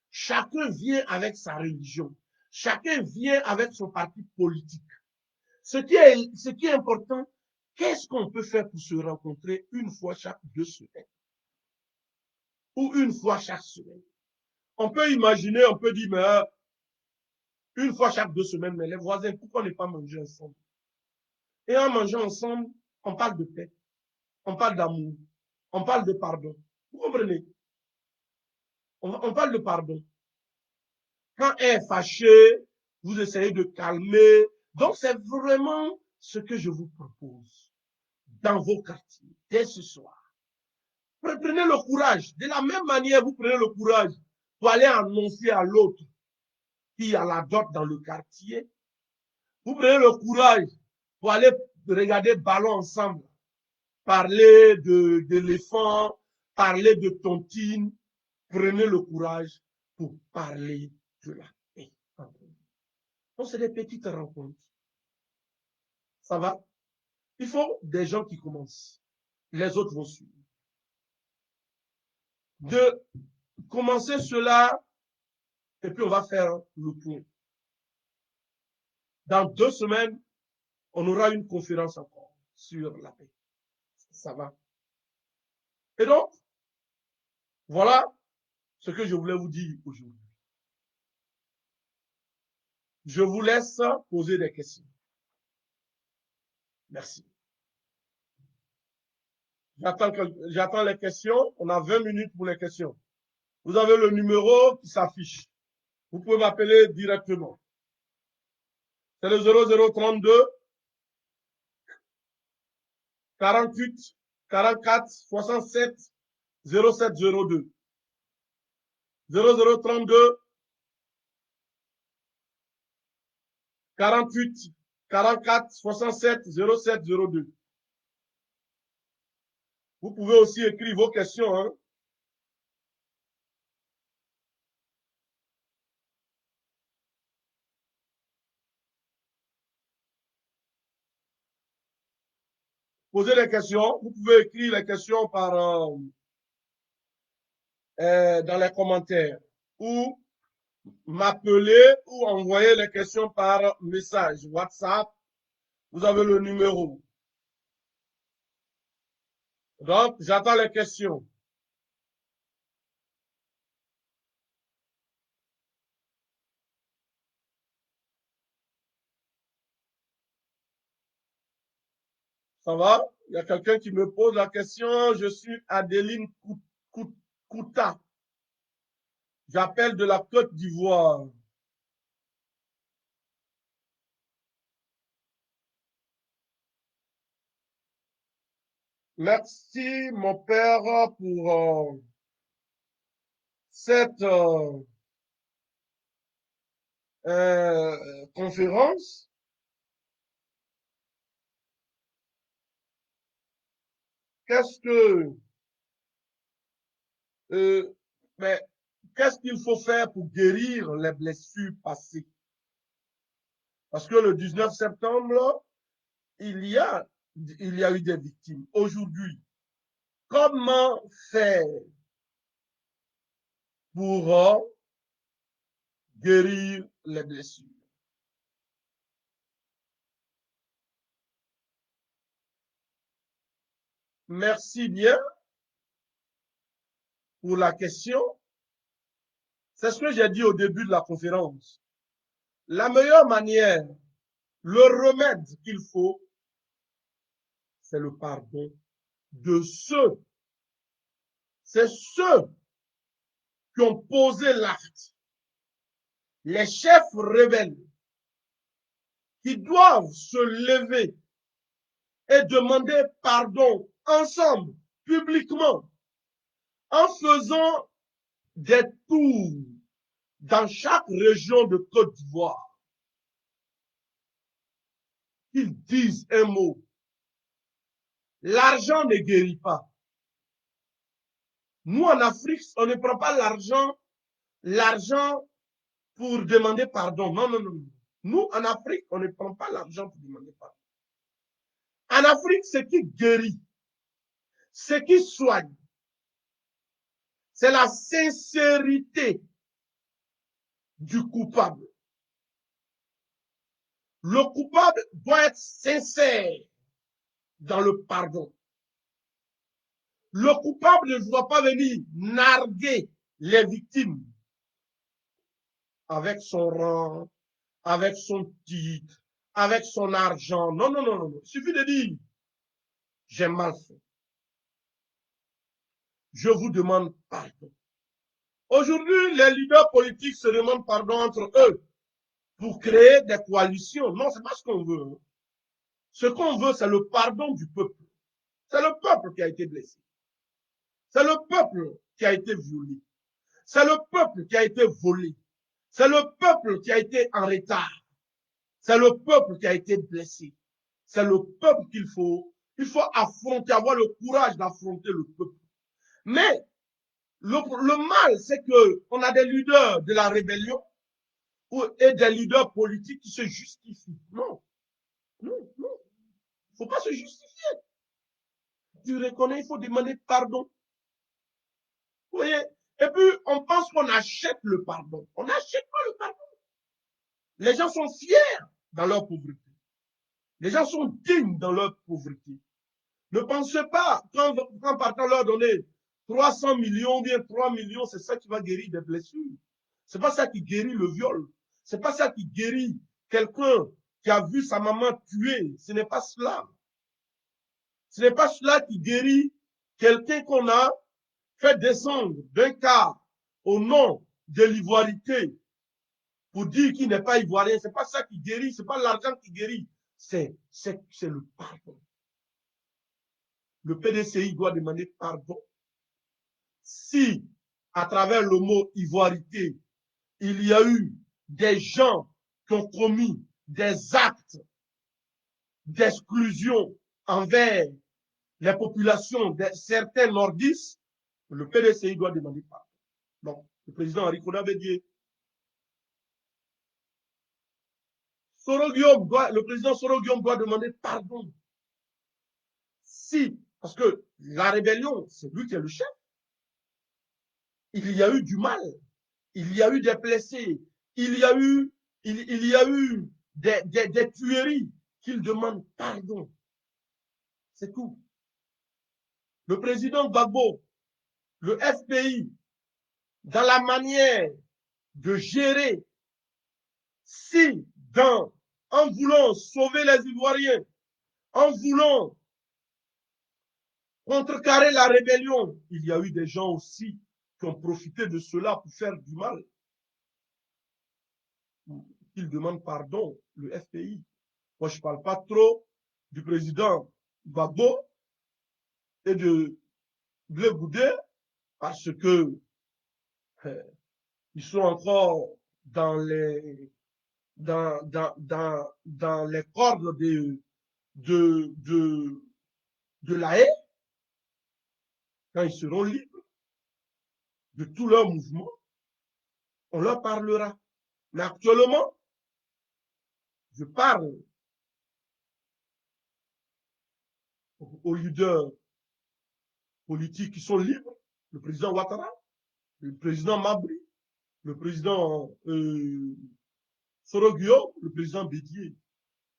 Chacun vient avec sa religion. Chacun vient avec son parti politique. Ce qui est important, qu'est-ce qu'on peut faire pour se rencontrer une fois chaque 2 semaines ou une fois chaque semaine? On peut imaginer, on peut dire, mais une fois chaque 2 semaines, mais les voisins, pourquoi ne pas manger ensemble? Et en mangeant ensemble, on parle de paix, on parle d'amour, on parle de pardon. Vous comprenez? On parle de pardon. Quand elle est fâchée, vous essayez de calmer. Donc, c'est vraiment ce que je vous propose dans vos quartiers, dès ce soir. Prenez le courage. De la même manière, vous prenez le courage pour aller annoncer à l'autre qui a la dot dans le quartier. Vous prenez le courage pour aller regarder ballon ensemble, parler d'éléphants, parler de tontines. Prenez le courage pour parler de la paix. Donc, c'est des petites rencontres. Ça va? Il faut des gens qui commencent. Les autres vont suivre. De commencer cela, et puis on va faire le point. Dans 2 semaines, on aura une conférence encore sur la paix. Ça va? Et donc, voilà ce que je voulais vous dire aujourd'hui. Je vous laisse poser des questions. Merci. J'attends les questions. On a 20 minutes pour les questions. Vous avez le numéro qui s'affiche. Vous pouvez m'appeler directement. C'est le 0032 48 44 67 0702. 0032 48 44 67 0702. Vous pouvez aussi écrire vos questions. Hein. Posez des questions. Vous pouvez écrire les questions dans les commentaires ou m'appeler ou envoyer les questions par message WhatsApp. Vous avez le numéro. Donc, j'attends les questions. Ça va? Il y a quelqu'un qui me pose la question. Je suis Adeline Kouta. J'appelle de la Côte d'Ivoire. Merci, mon père, pour cette conférence. Mais qu'est-ce qu'il faut faire pour guérir les blessures passées? Parce que le 19 septembre, là, il y a eu des victimes. Aujourd'hui, comment faire pour guérir les blessures? Merci bien pour la question. C'est ce que j'ai dit au début de la conférence. La meilleure manière, le remède qu'il faut, c'est le pardon de ceux. C'est ceux qui ont posé l'acte. Les chefs rebelles qui doivent se lever et demander pardon ensemble, publiquement, en faisant des tours dans chaque région de Côte d'Ivoire. Qu'ils disent un mot. L'argent ne guérit pas. Nous, en Afrique, on ne prend pas l'argent pour demander pardon. Non, non, non. Nous, en Afrique, on ne prend pas l'argent pour demander pardon. En Afrique, ce qui guérit, ce qui soigne, c'est la sincérité du coupable. Le coupable doit être sincère dans le pardon. Le coupable ne doit pas venir narguer les victimes avec son rang, avec son titre, avec son argent. Non, non, non, non. Il suffit de dire, j'ai mal fait. Je vous demande pardon. Aujourd'hui, les leaders politiques se demandent pardon entre eux pour créer des coalitions. Non, c'est pas ce qu'on veut. Ce qu'on veut, c'est le pardon du peuple. C'est le peuple qui a été blessé. C'est le peuple qui a été violé. C'est le peuple qui a été volé. C'est le peuple qui a été en retard. C'est le peuple qui a été blessé. C'est le peuple qu'il faut. Il faut affronter, avoir le courage d'affronter le peuple. Mais le mal, c'est qu'on a des leaders de la rébellion et des leaders politiques qui se justifient. Non, non, non. Il ne faut pas se justifier. Tu reconnais, il faut demander pardon. Vous voyez? Et puis, on pense qu'on achète le pardon. On n'achète pas le pardon. Les gens sont fiers dans leur pauvreté. Les gens sont dignes dans leur pauvreté. Ne pensez pas qu'en partant leur donner 300 millions ou bien 3 millions, c'est ça qui va guérir des blessures. C'est pas ça qui guérit le viol. C'est pas ça qui guérit quelqu'un qui a vu sa maman tuée. Ce n'est pas cela. Ce n'est pas cela qui guérit quelqu'un qu'on a fait descendre d'un quart au nom de l'ivoirité pour dire qu'il n'est pas ivoirien. C'est pas ça qui guérit. C'est pas l'argent qui guérit. C'est le pardon. Le PDCI doit demander pardon. Si, à travers le mot ivoirité, il y a eu des gens qui ont commis des actes d'exclusion envers les populations de certains nordistes, le PDCI doit demander pardon. Donc, le président Henri Konan Bédié, le président Soro Guillaume doit demander pardon. Si, parce que la rébellion, c'est lui qui est le chef. Il y a eu du mal, il y a eu des blessés, il y a eu des tueries qu'il demande pardon. C'est tout. Le président Gbagbo, le FPI, dans la manière de gérer, si en voulant sauver les Ivoiriens, en voulant contrecarrer la rébellion, il y a eu des gens aussi qui ont profité de cela pour faire du mal. Il demande pardon, le FPI. Moi, je ne parle pas trop du président Gbagbo et de Blé Goudé parce que ils sont encore dans les cordes de la haie. quand ils seront libres de tous leurs mouvements, on leur parlera. Mais actuellement, je parle aux leaders politiques qui sont libres, le président Ouattara, le président Mabri, le président Sorogio, le président Bédier,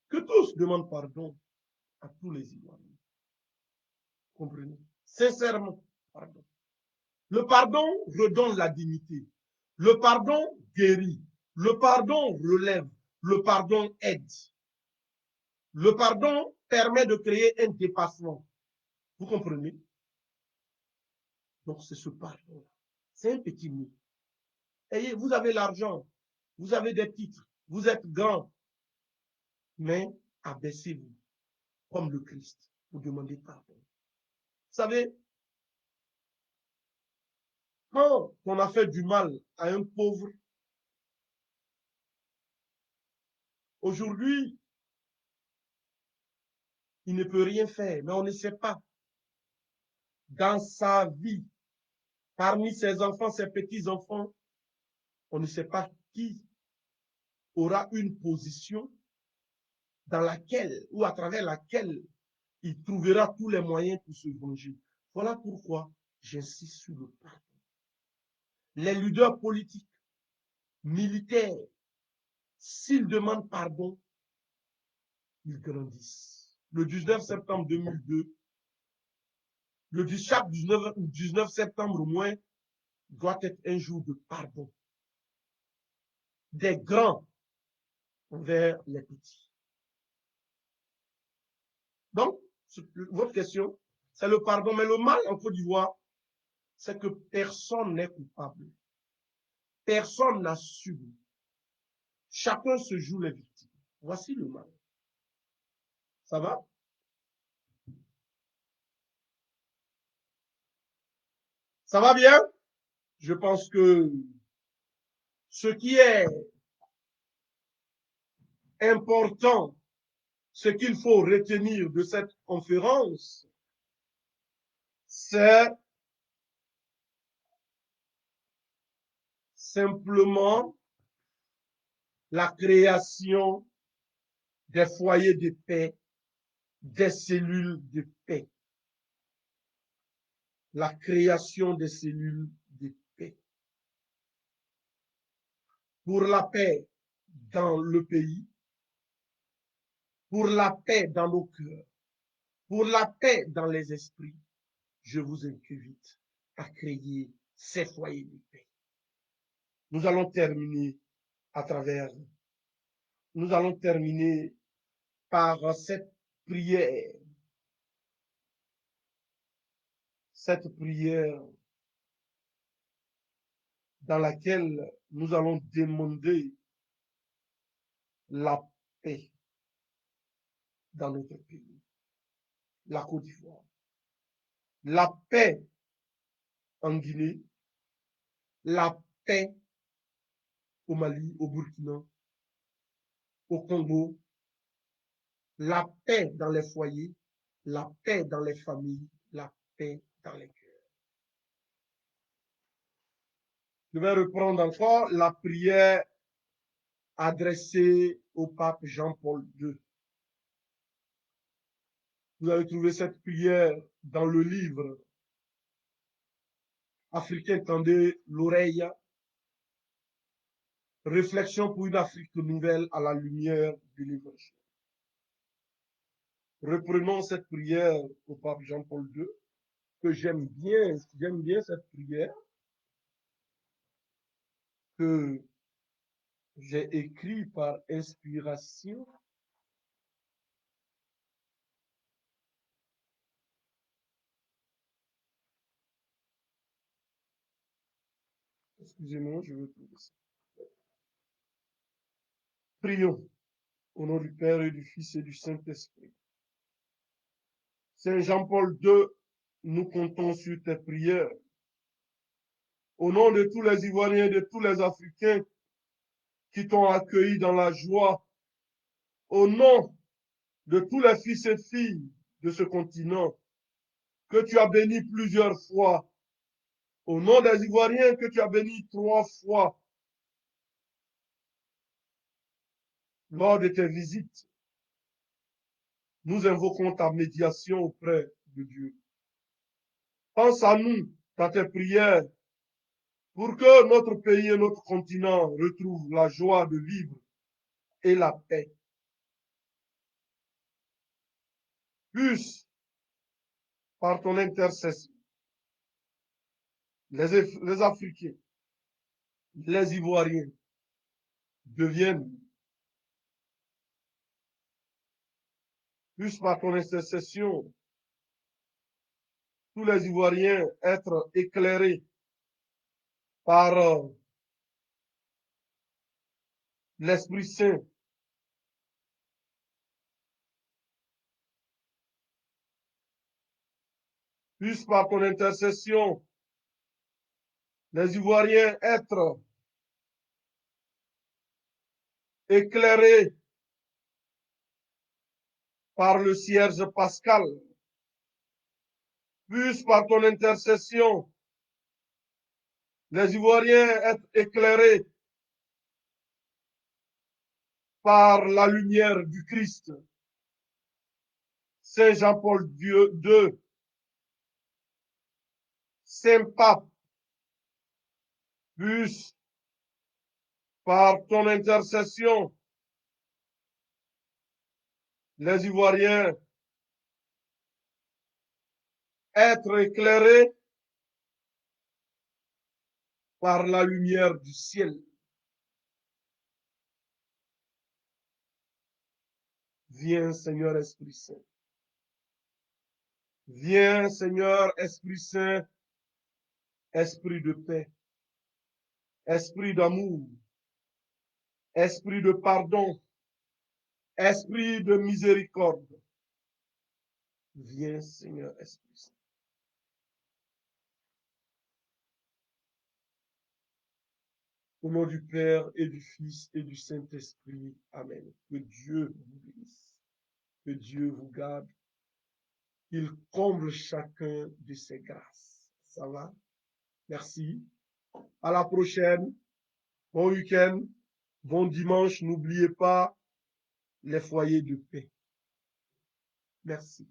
que tous demandent pardon à tous les Ivoiriens. Comprenez? Sincèrement, pardon. Le pardon redonne la dignité. Le pardon guérit. Le pardon relève. Le pardon aide. Le pardon permet de créer un dépassement. Vous comprenez? Donc, c'est ce pardon. C'est un petit mot. Et vous avez l'argent, vous avez des titres, vous êtes grand, mais abaissez-vous comme le Christ. Vous demandez pardon. Vous savez, quand on a fait du mal à un pauvre, aujourd'hui, il ne peut rien faire, mais on ne sait pas. Dans sa vie, parmi ses enfants, ses petits-enfants, on ne sait pas qui aura une position dans laquelle ou à travers laquelle il trouvera tous les moyens pour se venger. Voilà pourquoi j'insiste sur le pardon. Les leaders politiques, militaires, s'ils demandent pardon, ils grandissent. Le 19 septembre 2002, chaque 19 septembre au moins, doit être un jour de pardon. Des grands envers les petits. Donc, votre question, c'est le pardon. Mais le mal en Côte d'Ivoire, c'est que personne n'est coupable. Personne n'a subi. Chacun se joue les victimes. Voici le mal. Ça va? Ça va bien? Je pense que ce qui est important, ce qu'il faut retenir de cette conférence, c'est simplement la création des foyers de paix, des cellules de paix. La création des cellules de paix. Pour la paix dans le pays, pour la paix dans nos cœurs, pour la paix dans les esprits, je vous invite à créer ces foyers de paix. Nous allons terminer par cette prière dans laquelle nous allons demander la paix dans notre pays, la Côte d'Ivoire, la paix en Guinée, la paix au Mali, au Burkina, au Congo, la paix dans les foyers, la paix dans les familles, la paix dans les cœurs. Je vais reprendre encore la prière adressée au pape Jean-Paul II. Vous avez trouvé cette prière dans le livre Africain, tendez l'oreille. Réflexion pour une Afrique nouvelle à la lumière de l'Évangile. Reprenons cette prière au pape Jean-Paul II, que j'aime bien cette prière, que j'ai écrit par inspiration. Excusez-moi, je vais trouver ça. Prions au nom du Père et du Fils et du Saint-Esprit. Saint Jean-Paul II, nous comptons sur tes prières. Au nom de tous les Ivoiriens et de tous les Africains qui t'ont accueilli dans la joie, au nom de tous les fils et filles de ce continent, que tu as béni plusieurs fois. Au nom des Ivoiriens que tu as béni 3 fois lors de tes visites. Nous invoquons ta médiation auprès de Dieu. Pense à nous dans tes prières pour que notre pays et notre continent retrouvent la joie de vivre et la paix. Puisse, par ton intercession, les Africains, les Ivoiriens deviennent, puisse par ton intercession, tous les Ivoiriens être éclairés par l'Esprit Saint. Puisse par ton intercession, les Ivoiriens être éclairés par le cierge pascal. Puisse par ton intercession, les Ivoiriens être éclairés par la lumière du Christ. Saint Jean-Paul II, Saint Pape, puisse par ton intercession, les Ivoiriens être éclairés par la lumière du ciel. Viens, Seigneur Esprit Saint. Viens, Seigneur Esprit Saint, Esprit de paix, Esprit d'amour, Esprit de pardon, Esprit de miséricorde. Viens, Seigneur Esprit Saint. Au nom du Père et du Fils et du Saint-Esprit. Amen. Que Dieu vous bénisse. Que Dieu vous garde. Qu'il comble chacun de ses grâces. Ça va? Merci. À la prochaine. Bon week-end. Bon dimanche. N'oubliez pas les foyers de paix. Merci.